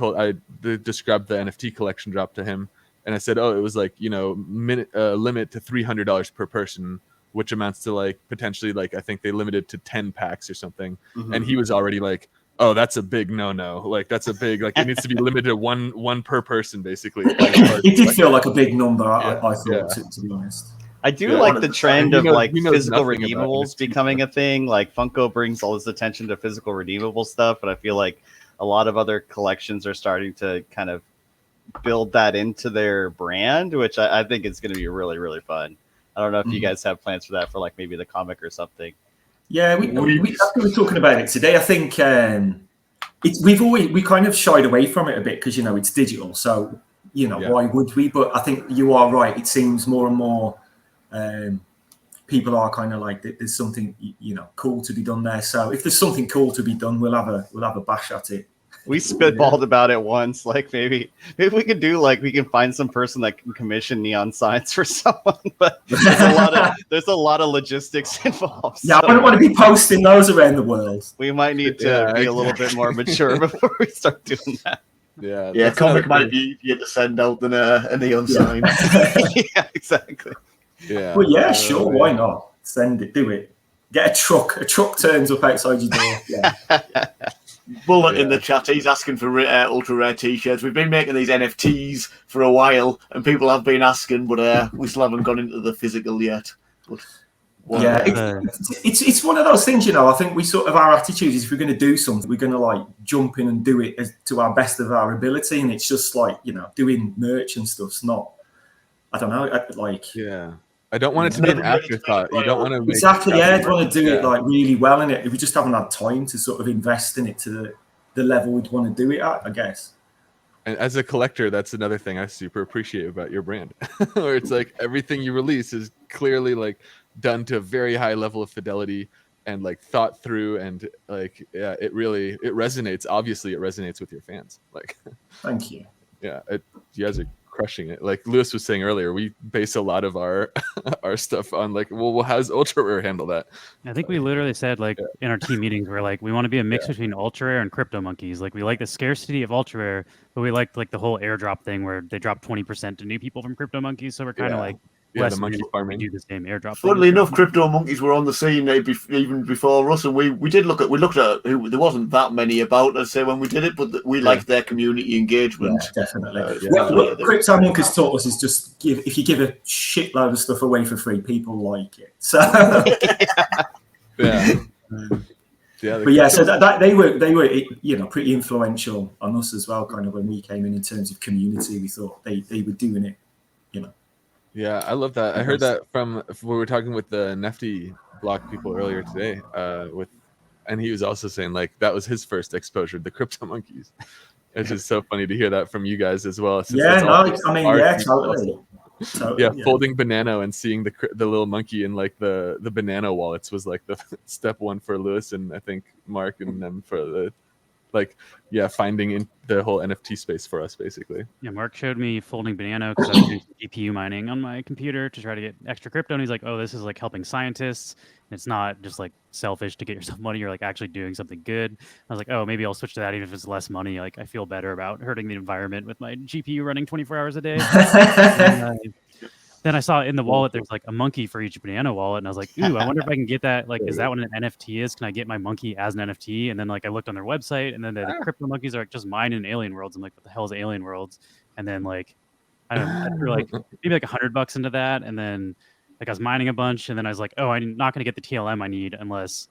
described the NFT collection drop to him, and I said, oh, it was like, you know, limit to $300 per person, which amounts to like potentially like I think they limited to 10 packs or something. And he was already like, oh, that's a big no-no. Like that's a big, like it needs to be limited to one per person, basically. It did feel like a big number, I thought, to be honest. I do like the trend of like physical redeemables becoming a thing. Like Funko brings all this attention to physical redeemable stuff, but I feel like a lot of other collections are starting to kind of build that into their brand, which I think is going to be really, really fun. I don't know if you guys have plans for that, for like maybe the comic or something. Yeah, we were talking about it today. I think we kind of shied away from it a bit because, you know, it's digital, so you know why would we? But I think you are right. It seems more and more people are kind of like there's something, you know, cool to be done there. So if there's something cool to be done, we'll have a bash at it. We spitballed about it once, like maybe we could do like we can find some person that can commission neon signs for someone, but there's a lot of logistics involved. Yeah, so I don't want to be posting those around the world. We might need to be a little bit more mature before we start doing that. Yeah, comic might be easier to send out than a neon sign. Yeah, exactly. Yeah. Well, yeah, sure, why not? Send it, do it. Get a truck. A truck turns up outside your door. Yeah. Bullet in the chat, he's asking for ultra rare t-shirts. We've been making these NFTs for a while, and people have been asking, but we still haven't gone into the physical yet. But it's one of those things, you know. I think we sort of, our attitude is if we're going to do something, we're going to like jump in and do it to our best of our ability, and it's just like, you know, doing merch and stuff's not. I don't know, I don't want it to be an afterthought. You don't want to exactly. I want to do it like really well in it. We just haven't had time to sort of invest in it to the level we'd want to do it at, I guess. And as a collector, that's another thing I super appreciate about your brand, where it's like everything you release is clearly like done to a very high level of fidelity and like thought through, and like it resonates. Obviously it resonates with your fans. Like thank you. Yeah, you guys are crushing it. Like Lewis was saying earlier, we base a lot of our our stuff on like, well, how's Ultra Rare handle that? I think we literally said like in our team meetings, we're like, we want to be a mix between Ultra Rare and Crypto Monkeys. Like we like the scarcity of Ultra Rare, but we liked like the whole airdrop thing where they drop 20% to new people from Crypto Monkeys. So we're kind of like the monkey farming. We do the same airdrop. Funnily enough, Crypto Monkeys were on the scene even before us, and we looked at who, there wasn't that many about, I'd say, when we did it, but we liked their community engagement. Yeah, definitely. What Crypto Monkeys taught us is just if you give a shitload of stuff away for free, people like it. So but yeah, so that they were pretty influential on us as well. Kind of when we came in terms of community, we thought they were doing it. Yeah, I love that. I heard that from we were talking with the Nefty block people earlier today. And he was also saying like that was his first exposure to the Crypto Monkeys. It's just so funny to hear that from you guys as well. Totally. Folding banana and seeing the little monkey in like the banana wallets was like the step one for Lewis and I think Mark and them for the finding in the whole NFT space for us basically. Yeah, Mark showed me folding banana because I was doing GPU mining on my computer to try to get extra crypto, and he's like, "Oh, this is like helping scientists. It's not just like selfish to get yourself money. You're like actually doing something good." I was like, "Oh, maybe I'll switch to that even if it's less money. Like I feel better about hurting the environment with my GPU running 24 hours a day." Then I saw in the wallet there's like a monkey for each banana wallet, and I was like, "Ooh, I wonder if I can get that. Like, is that what an NFT is? Can I get my monkey as an NFT?" And then like I looked on their website, and then the Crypto Monkeys are like just mine in Alien Worlds. I'm like, "What the hell is Alien Worlds?" And then like I don't know, I threw like maybe like $100 into that, and then like I was mining a bunch, and then I was like, "Oh, I'm not gonna get the TLM I need unless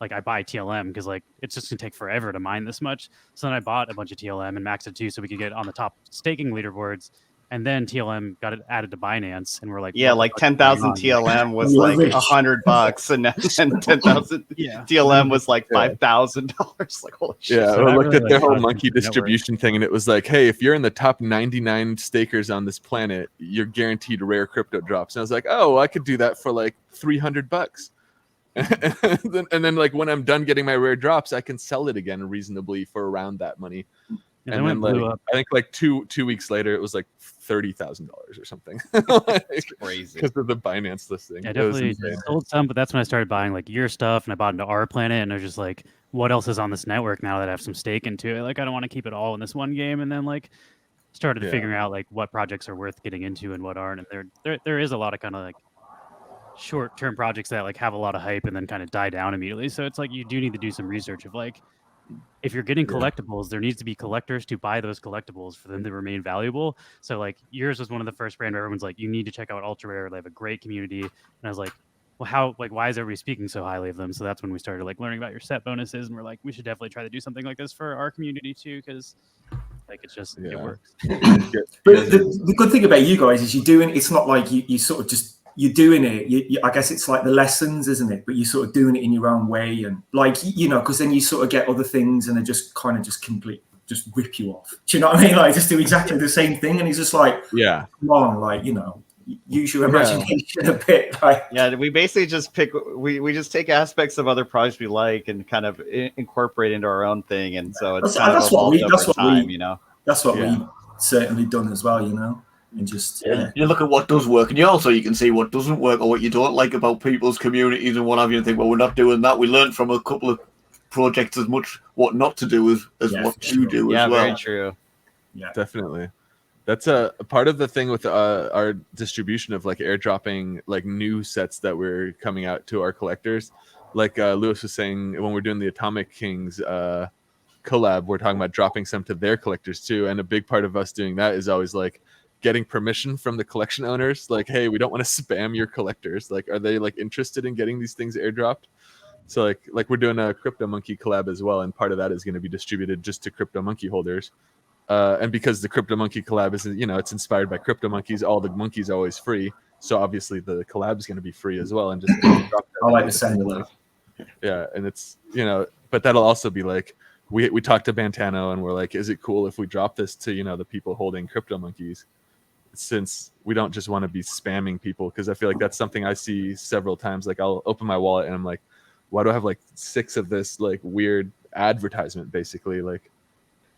like I buy TLM because like it's just gonna take forever to mine this much." So then I bought a bunch of TLM and maxed it too, so we could get on the top staking leaderboards. And then TLM got it added to Binance, and we're like, like 10,000 TLM was like $100, and then 10,000 TLM was like $5,000. Like holy shit! Yeah, I looked at their whole monkey distribution thing, and it was like, hey, if you're in the top 99 stakers on this planet, you're guaranteed rare crypto drops. And I was like, oh, I could do that for like $300. and then like when I'm done getting my rare drops, I can sell it again reasonably for around that money. And then like I think like two weeks later it was like $30,000 or something. It's crazy because of the Binance listing. I definitely sold some, but that's when I started buying like your stuff, and I bought into our planet, and I was just like, what else is on this network now that I have some stake into it? Like I don't want to keep it all in this one game. And then like started figuring out like what projects are worth getting into and what aren't. And there is a lot of kind of like short-term projects that like have a lot of hype and then kind of die down immediately. So it's like you do need to do some research of like, if you're getting collectibles, there needs to be collectors to buy those collectibles for them to remain valuable. So like yours was one of the first brand where everyone's like, you need to check out Ultra Rare. They have a great community. And I was like, well, why is everybody speaking so highly of them? So that's when we started like learning about your set bonuses, and we're like, we should definitely try to do something like this for our community too, because like it's just it works. But the good thing about you guys is you're doing. It's not like you sort of just. You're doing it. I guess it's like the lessons, isn't it? But you're sort of doing it in your own way, and like because then you sort of get other things, and they just kind of just rip you off. Do you know what I mean? Like just do exactly the same thing, and he's just like, come on, like use your imagination a bit. Like we basically just we just take aspects of other projects we like and kind of incorporate into our own thing, and so it's that's what we certainly done as well, And just you look at what does work, and you can see what doesn't work or what you don't like about people's communities and what have you, and think, well, we're not doing that. We learned from a couple of projects as much what not to do as what you do as well. Very true. Yeah, definitely. That's a part of the thing with our distribution of like airdropping like new sets that we're coming out to our collectors. Like Lewis was saying, when we're doing the Atomic Kings collab, we're talking about dropping some to their collectors too. And a big part of us doing that is always like getting permission from the collection owners, like, hey, we don't want to spam your collectors. Like, are they like interested in getting these things airdropped? So like we're doing a Crypto Monkey collab as well, and part of that is going to be distributed just to Crypto Monkey holders. And because the Crypto Monkey collab is, it's inspired by Crypto Monkeys, all the monkeys are always free. So obviously the collab is going to be free as well, and just I like the sound of that. Yeah, and it's but that'll also be like we talked to Bantano, and we're like, is it cool if we drop this to the people holding Crypto Monkeys? since we don't just want to be spamming people, because I feel like that's something I see several times. Like I'll open my wallet and I'm like, why do I have like 6 of this like weird advertisement basically? Like,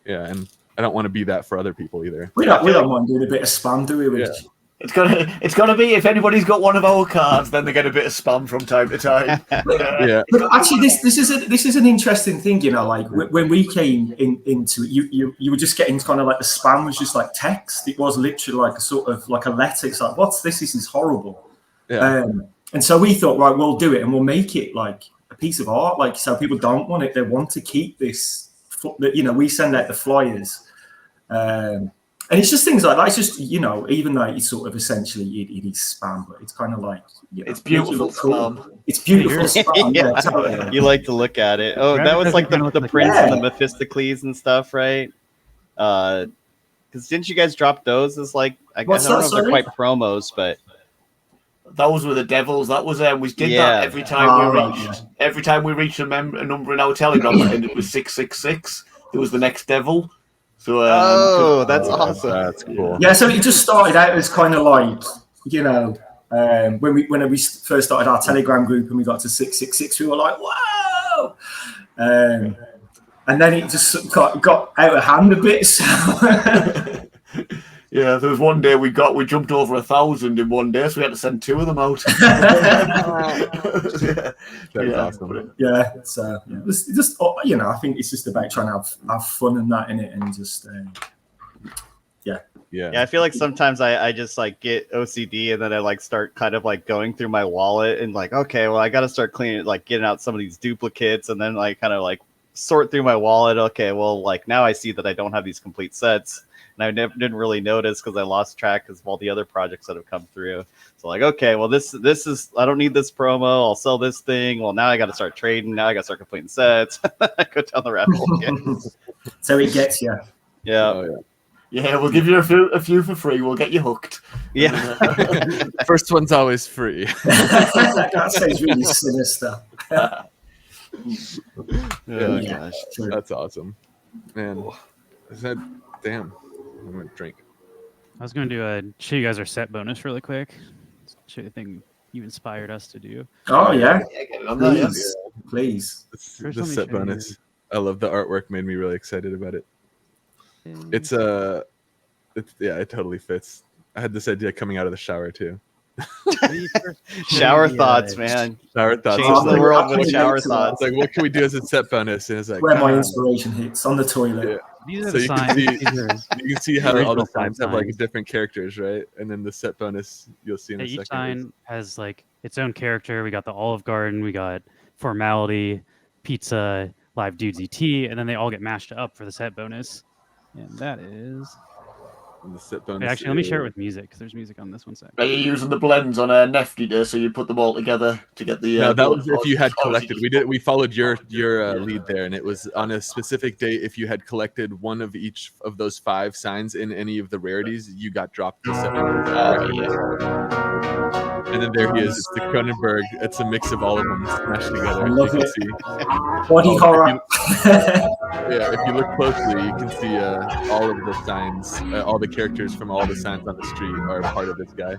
yeah, and I don't want to be that for other people either. We don't mind doing a bit of spam, do we, Rich? Yeah. It's gotta be, if anybody's got one of our cards, then they get a bit of spam from time to time. Yeah. But actually, this is an interesting thing, you know. Like when we came into it, you were just getting kind of like the spam was just like text. It was literally like a sort of like a letter. It's like, what's this? This is horrible. Yeah. And so we thought, right, we'll do it, and we'll make it like a piece of art. Like, so people don't want it; they want to keep this. You know, we send out the flyers. And it's just things like that. It's just, you know, even though it's sort of essentially it is spam, but it's kind of like, you know, It's beautiful spam. It's beautiful spam. Yeah. Totally. You like to look at it. Oh, that was like the Prince and the Mephistocles and stuff, right? Because didn't you guys drop those as like, I don't know if they're quite promos, but those were the devils. That was we did that every time we reached a number in our telegram that ended with 666. There was the next devil. So that's awesome. That's cool. Yeah, so it just started out as kind of like, you know, when we first started our Telegram group and we got to 666, we were like, whoa! And then it just got out of hand a bit. So. Yeah, there was one day we jumped over 1,000 in one day, so we had to send 2 of them out. That's awesome. Yeah, so it's just, you know, I think it's just about trying to have fun and that in it, and just Yeah, I feel like sometimes I just like get OCD and then I like start kind of like going through my wallet and like, okay, well I got to start cleaning it, like getting out some of these duplicates, and then like kind of like sort through my wallet. Okay, well like now I see that I don't have these complete sets. And I didn't really notice because I lost track of all the other projects that have come through. So like, okay, well this is, I don't need this promo. I'll sell this thing. Well, now I got to start trading. Now I got to start completing sets. I go down the rabbit hole again. So it gets you. Yeah. Oh, yeah. Yeah, we'll give you a few for free. We'll get you hooked. Yeah. First one's always free. That sounds really sinister. Gosh. That's awesome. Man, is that damn? I'm gonna drink. I was going to show you guys our set bonus really quick. Show you the thing you inspired us to do. Oh yeah, get it on there, please. The set bonus. I love the artwork. Made me really excited about it. It's it totally fits. I had this idea coming out of the shower too. Shower thoughts, man. Shower thoughts. Change the world with shower thoughts. It's like, what can we do as a set bonus? And it's like, where my inspiration hits on the toilet. Yeah. These are So the signs. you can see how all the signs have like signs. different characters, right? And then the set bonus you'll see in a Each second. sign has like its own character. We got the Olive Garden, we got Formality, Pizza, Live Dudes ET, and then they all get mashed up for the set bonus. And that is. And the set bonus. Wait, actually, let me share it with music because there's music on this one sec. Are you using the blends on a Nifty there, so you put them all together to get the? No, that was if you had collected. We followed your lead there, and it was on a specific date. If you had collected one of each of those 5 signs in any of the rarities, you got dropped the set bonus. And then there he is. It's the Cronenberg. It's a mix of all of them smashed together. I love you can it. see. Body horror. If you look closely, you can see all of the signs, all the characters from all the signs on the street are part of this guy.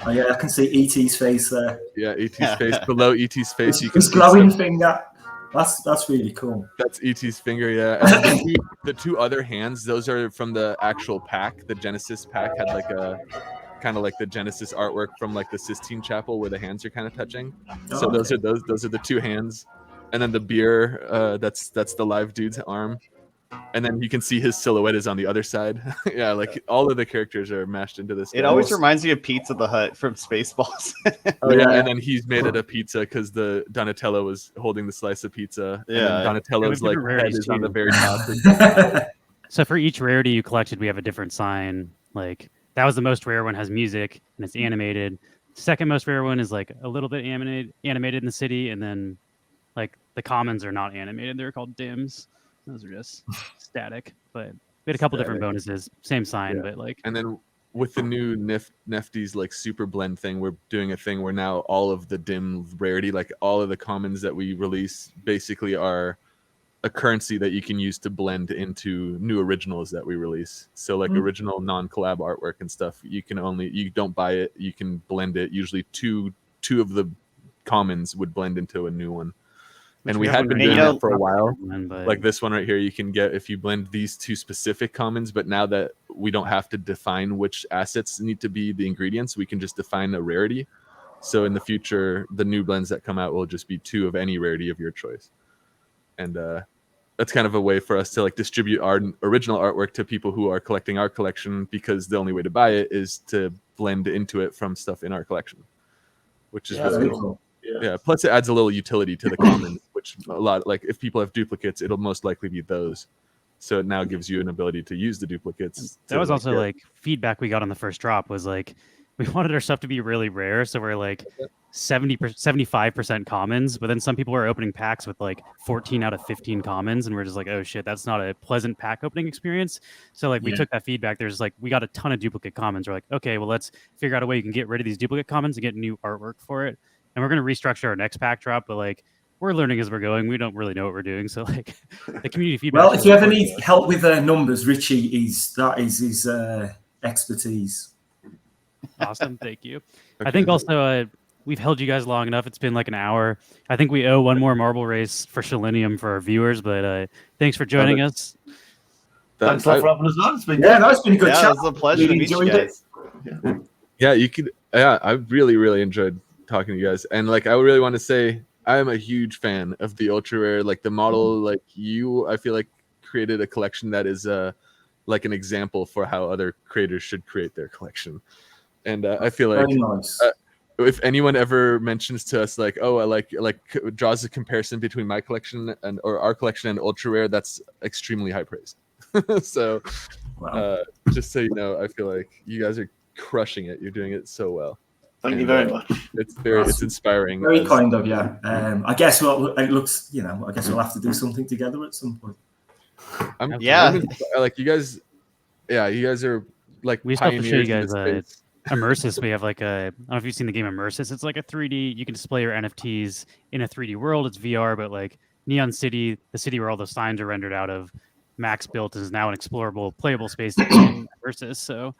Oh yeah, I can see E.T.'s face there. Yeah, E.T.'s face. Below E.T.'s face, you can His see glowing finger. That's really cool. That's E.T.'s finger, yeah. And then the two other hands, those are from the actual pack. The Genesis pack had like a kind of like the Genesis artwork from like the Sistine Chapel where the hands are kind of touching. So those are the 2 hands. And then the beer, that's the Live Dude's arm. And then you can see his silhouette is on the other side. Yeah, like all of the characters are mashed into this. It always reminds me of Pizza the Hut from Spaceballs. Oh yeah, and then he's made it a pizza because the Donatello was holding the slice of pizza. Yeah, and Donatello's like head is on the very top. So for each rarity you collected, we have a different sign. Like that was the most rare one, has music and it's animated. Second most rare one is like a little bit animated in the city, and then like the commons are not animated. They're called dims. Those are just static. But we had a couple different bonuses. Same sign, but like. And then with the new Nifty's like super blend thing, we're doing a thing where now all of the dim rarity, like all of the commons that we release, basically are a currency that you can use to blend into new originals that we release. So like original non-collab artwork and stuff, you don't buy it, you can blend it. Usually two of the commons would blend into a new one. And we had been doing that for a while. Like this one right here, you can get if you blend these two specific commons, but now that we don't have to define which assets need to be the ingredients, we can just define a rarity. So in the future, the new blends that come out will just be 2 of any rarity of your choice. And that's kind of a way for us to like distribute our original artwork to people who are collecting our collection, because the only way to buy it is to blend into it from stuff in our collection, which is really cool. Yeah. Plus, it adds a little utility to the commons, which a lot like if people have duplicates, it'll most likely be those. So it now gives you an ability to use the duplicates. That was also like feedback we got on the first drop was like we wanted our stuff to be really rare, so we're like 75% commons, but then some people were opening packs with like 14 out of 15 commons, and we're just like, oh shit, that's not a pleasant pack opening experience. So like we took that feedback. There's like we got a ton of duplicate commons. We're like, okay, well let's figure out a way you can get rid of these duplicate commons and get new artwork for it. And we're going to restructure our next pack drop, but like we're learning as we're going. We don't really know what we're doing. So like the community feedback. Well, if you ever need help with numbers, Richie that is his expertise. Awesome. Thank you. Okay. I think also we've held you guys long enough. It's been like an hour. I think we owe one more marble race for Selenium for our viewers, but thanks for joining us. Thanks a lot for having us on. It's been it's been a good chat. It was a pleasure to meet you guys. Yeah, you could. Yeah, I really enjoyed talking to you guys, and like I really want to say I am a huge fan of the ultra rare, like the model. Like I feel like created a collection that is like an example for how other creators should create their collection. And I feel like nice. If anyone ever mentions to us like, oh, I like draws a comparison between my collection or our collection and ultra rare, that's extremely high praise. So just so you know, I feel like you guys are crushing it. You're doing it so well. Thank you very much. It's inspiring. Very kind of you. I guess it looks, I guess we'll have to do something together at some point. Like you guys, you guys are like we still have to show you guys Immersis. We have like I don't know if you've seen the game Immersis. It's like a 3D. You can display your NFTs in a 3D world. It's VR, but like Neon City, the city where all those signs are rendered out of, Max built is now an explorable, playable space in Immersis. So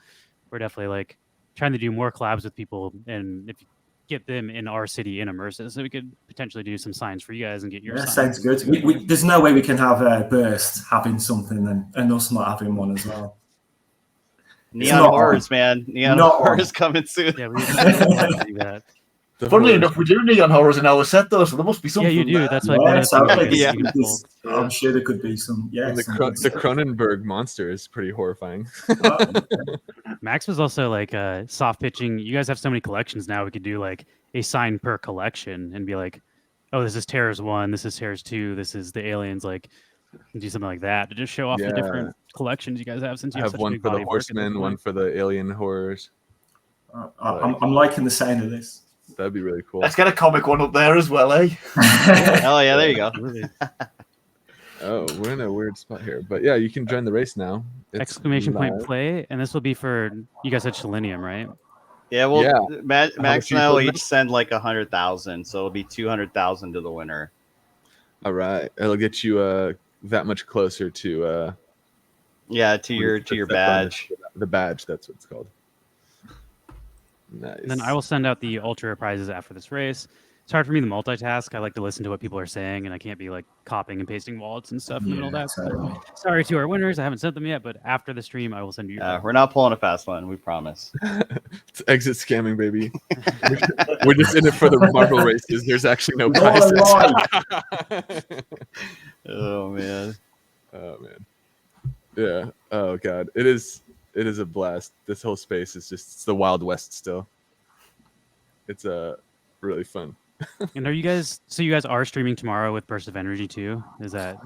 we're definitely like trying to do more collabs with people, and if you get them in our city in Immersis, so we could potentially do some signs for you guys and get your signs. Sounds good. There's no way we can have Burst having something and us not having one as well. Neon Horrors, man. Neon Horrors coming soon. Yeah, we can do that. Funnily enough, we do Neon Horrors in our set though, so there must be something. Yeah, you do. There. That's like I'm sure there could be some. Yeah, the Cronenberg monster is pretty horrifying. Max was also like soft pitching. You guys have so many collections now. We could do like a sign per collection and be like, oh, this is Terrors 1, this is Terrors 2, this is the Aliens. Like, do something like that to just show off the different collections you guys have. Since you have such one a big for the body Horsemen, one for the Alien Horrors. I'm liking the sound of this. That'd be really cool. Let's get a comic one up there as well, eh? Oh yeah, there you go. Oh, we're in a weird spot here, but yeah, you can join the race now. It's ! Play, and this will be for you guys at Selenium, right? Yeah, well, Max and I will each send like 100,000, so it'll be 200,000 to the winner. All right, it'll get you that much closer to your badge. The badge, that's what it's called. Nice. And then I will send out the ultra prizes after this race. It's hard for me to multitask. I like to listen to what people are saying, and I can't be like copying and pasting wallets and stuff in the middle of that. So, sorry to our winners. I haven't sent them yet, but after the stream, I will send you. We're not pulling a fast one. We promise. It's exit scamming, baby. We're just in it for the marble races. There's actually no prizes. Oh man. Yeah. Oh god. It is a blast. This whole space is it's the Wild West still. It's really fun. And you guys are streaming tomorrow with Burst of Energy too? Is that?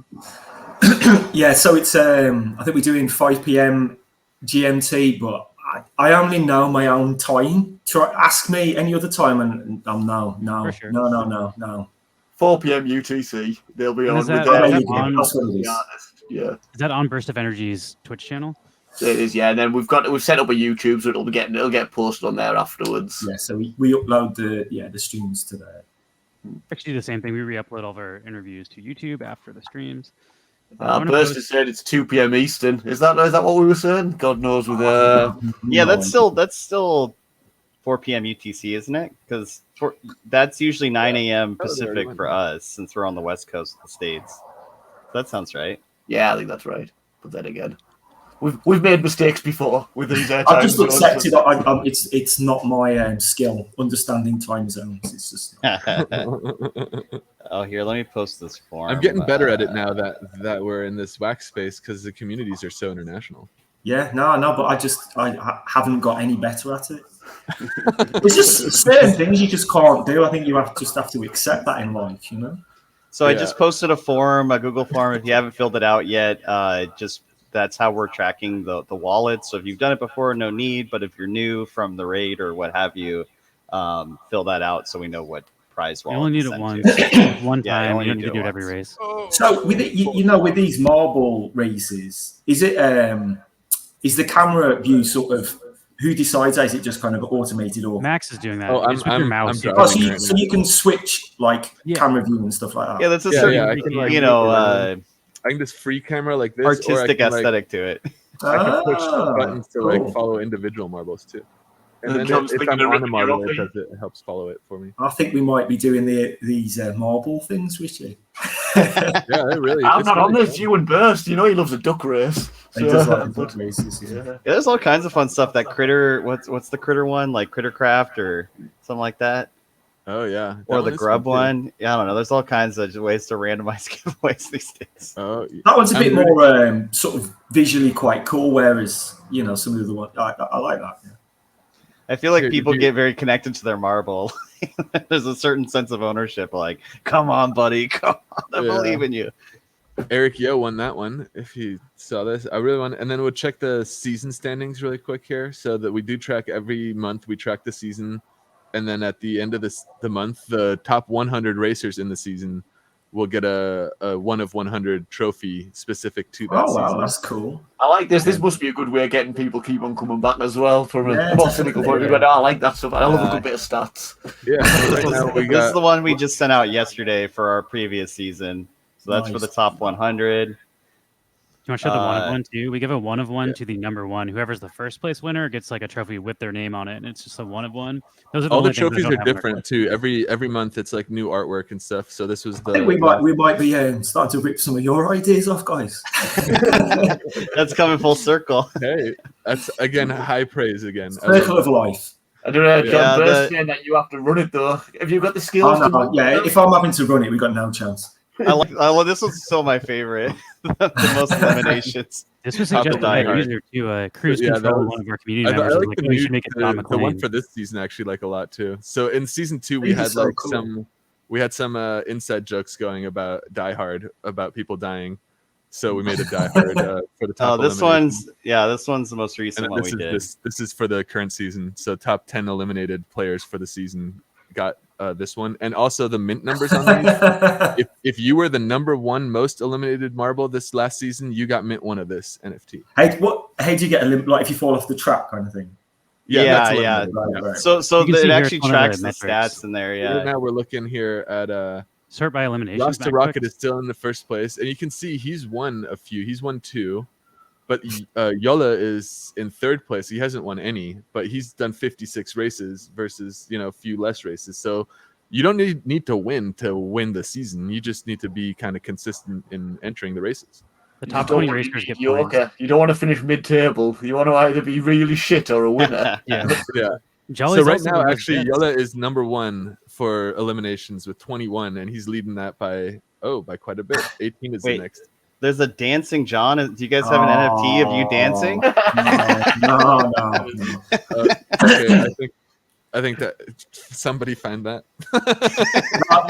Yeah, so it's I think we're doing 5 p.m. GMT, but I only know my own time. Ask me any other time, and no, sure. no. 4 p.m. UTC. They'll be on with that. Yeah. Is that on Burst of Energy's Twitch channel? It is, yeah. And then we've set up a YouTube, so it'll get posted on there afterwards. Yeah, so we upload the streams to there. Actually, do the same thing. We re-upload all of our interviews to YouTube after the streams. Burst has said it's 2 p.m. Eastern. Is that what we were saying? God knows with Yeah, that's still 4 p.m. UTC, isn't it? Because that's usually 9 a.m. Pacific for us, since we're on the west coast of the States. That sounds right. Yeah, I think that's right. But then again, we've made mistakes before with these. I've just accepted it's not my skill understanding time zones. It's just. Oh, here, let me post this form. I'm getting better at it now that we're in this wax space because the communities are so international. Yeah, no, but I haven't got any better at it. There's just certain things you just can't do. I think you have to accept that in life, you know. So I just posted a Google form. If you haven't filled it out yet, that's how we're tracking the wallet. So if you've done it before, no need. But if you're new from the raid or what have you, fill that out so we know what prize wallet. You only need it one time. You don't need to do it every race. So with it, with these marble races, is the camera view sort of who decides? Is it just kind of automated or Max is doing that? Oh, I'm mouse. So you can switch camera view and stuff like that. Yeah, that's a certain I can just free camera like this, artistic aesthetic to it. I can push buttons to follow individual marbles too. And then if I'm on a marble, it helps follow it for me. I think we might be doing these marble things, Richie. Yeah, really. I'm not on this. You and Burst. You know he loves a duck race. He does like duck races. Yeah, there's all kinds of fun stuff. That critter. What's the critter one? Like Crittercraft or something like that. Oh yeah, or the grub one. Yeah, I don't know. There's all kinds of ways to randomize giveaways these days. Oh, that one's a bit more sort of visually quite cool. Whereas some of the ones I like that. Yeah. I feel like people get very connected to their marble. There's a certain sense of ownership. Like, come on, buddy, come on, I believe in you. Eric Yo won that one. If you saw this, I really want. And then we'll check the season standings really quick here, so that we do track every month. We track the season. And then at the end of the month, the top 100 racers in the season will get a 1 of 100 trophy specific to that season. Oh, wow, that's cool. I like this. This must be a good way of getting people keep on coming back as well from a more cynical point of view. I like that stuff. I love a good bit of stats. Yeah. Right now this is the one we just sent out yesterday for our previous season. So that's for the top 100. You want to show the 1 of 1 too? We give a 1 of 1 to the number 1. Whoever's the first place winner gets like a trophy with their name on it, and it's just a 1 of 1. Those are all the trophies are different too. Every month it's like new artwork and stuff. So this was the. I think we might be starting to rip some of your ideas off, guys. That's coming full circle. Hey, that's again high praise again. Circle of life. I don't know, John. Burst saying that you have to run it though. Have you got the skills? Oh, no, yeah, if I'm having to run it, we got no chance. I like this one's still my favorite. The most eliminations. This was suggested by a user to cruise control one of our community members. I like the we should make it the one for this season actually like a lot too. So in season 2 we had some inside jokes going about Die Hard, about people dying. So we made a Die Hard for the top. Oh, this one's the most recent one we did. This is for the current season. So top 10 eliminated players for the season got this one, and also the mint numbers on these. if you were the number 1 most eliminated marble this last season, you got mint 1 of this NFT. How do you get like if you fall off the track kind of thing? Yeah. Right. So it actually tracks the stats in there. Yeah. Right now we're looking here at sort by elimination. Lost to Rocket is still in the first place, and you can see he's won a few. He's won 2. But Yola is in 3rd place. He hasn't won any, but he's done 56 races versus a few less races. So you don't need to win the season. You just need to be kind of consistent in entering the races. The top 20 racers get points. You don't want to finish mid-table. You want to either be really shit or a winner. Yeah. So right now, actually, Yola is number 1 for eliminations with 21, and he's leading that by quite a bit. 18 is the next. There's a dancing John. Do you guys have an NFT of you dancing? No. Okay, I think that somebody find that.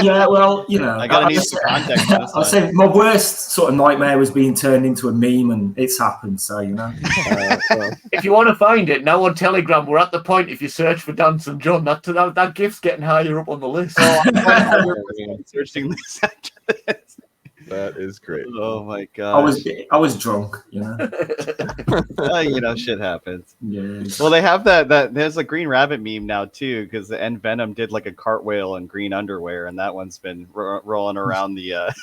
Yeah, well, I gotta need some context. I say my worst sort of nightmare was being turned into a meme, and it's happened. So if you want to find it now on Telegram, we're at the point. If you search for Dancing John, that gift's getting higher up on the list. Searching this. That is great. Oh my gosh. I was drunk, you know. You know, shit happens. Yeah. Well, they have that. There's a Green Rabbit meme now too, because the End Venom did like a cartwheel in green underwear, and that one's been rolling around the.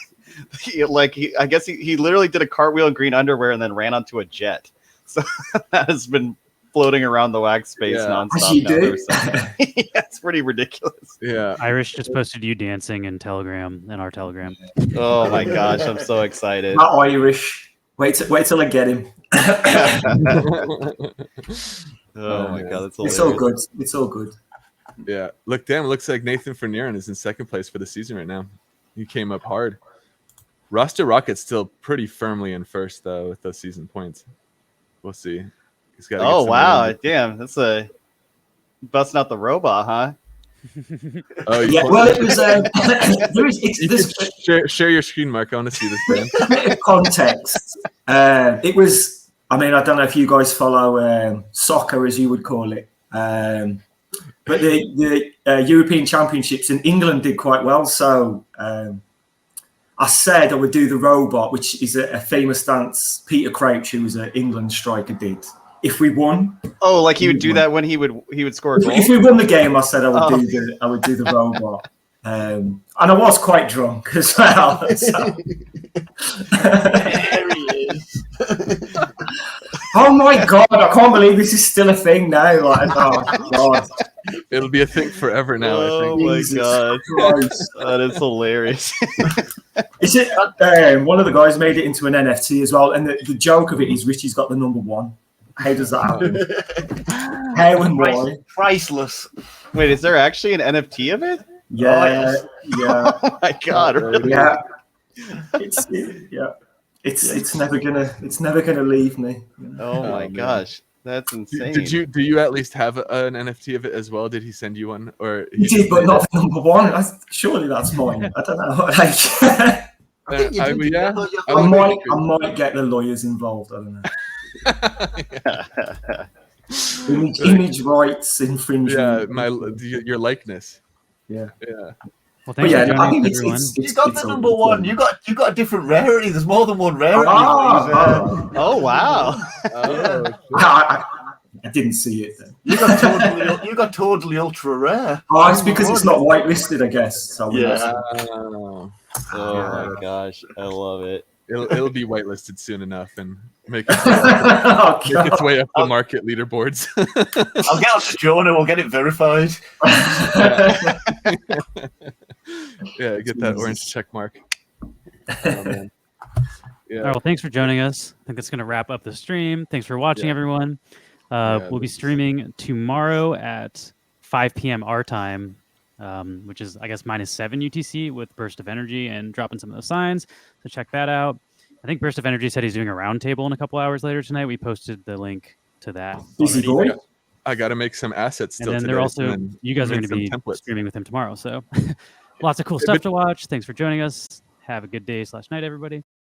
I guess he literally did a cartwheel in green underwear and then ran onto a jet. So that has been floating around the wax space nonstop now. It's pretty ridiculous. Yeah. Irish just posted you dancing in our Telegram. Oh my gosh, I'm so excited. Not Irish. Wait till I get him. Oh my god, that's hilarious. It's all good. It's all good. Yeah. Look, damn, it looks like Nathan Fernieran is in second place for the season right now. He came up hard. Roster Rocket's still pretty firmly in first though with those season points. We'll see. He's got. Oh wow, damn, that's a busting out the robot, huh? Oh yeah. Well, it was. Share your screen, Mark. I want to see this. A bit of context. It was. I mean, I don't know if you guys follow soccer, as you would call it, but the European Championships in England did quite well. So I said I would do the robot, which is a famous dance Peter Crouch, who was an England striker, did. If we won, like he would do that when he would score a goal. If we won the game, I said I would do the robot, and I was quite drunk as well. So. There he is. Oh my god! I can't believe this is still a thing now. Like, oh god, it'll be a thing forever now. Oh I think. My god, that is hilarious. Is it? One of the guys made it into an NFT as well, and the joke of it is Richie's got the number one. How does that happen? How and why? Priceless. Wait, is there actually an NFT of it? Yeah, yeah. Oh my god, really? Yeah. It's never gonna leave me. Oh my gosh, that's insane. Do you at least have an NFT of it as well? Did he send you one, or he did, but not the number one? Surely that's mine. I don't know. I might get the lawyers involved. I don't know. Image rights infringement. Yeah, your likeness. Yeah. Well, thanks for joining I think everyone. You got the number one. You got a different rarity. There's more than one rarity. Oh wow! I didn't see it then. You got totally ultra rare. Oh, it's because it's not whitelisted, I guess. So Oh my gosh, I love it. It'll be whitelisted soon enough and make its way up the market leaderboards. I'll get up to Jonah. We'll get it verified. Yeah, get that orange check mark. Oh, man. Yeah. All right, well, thanks for joining us. I think that's going to wrap up the stream. Thanks for watching, everyone. We'll be streaming tomorrow at 5 p.m. our time, which is, I guess, -7 UTC with Burst of Energy and dropping some of those signs. So check that out. I think Burst of Energy said he's doing a roundtable in a couple hours later tonight. We posted the link to that. I got to make some assets still. And then they're also, you guys are going to be streaming with him tomorrow. So lots of cool stuff to watch. Thanks for joining us. Have a good day /night, everybody.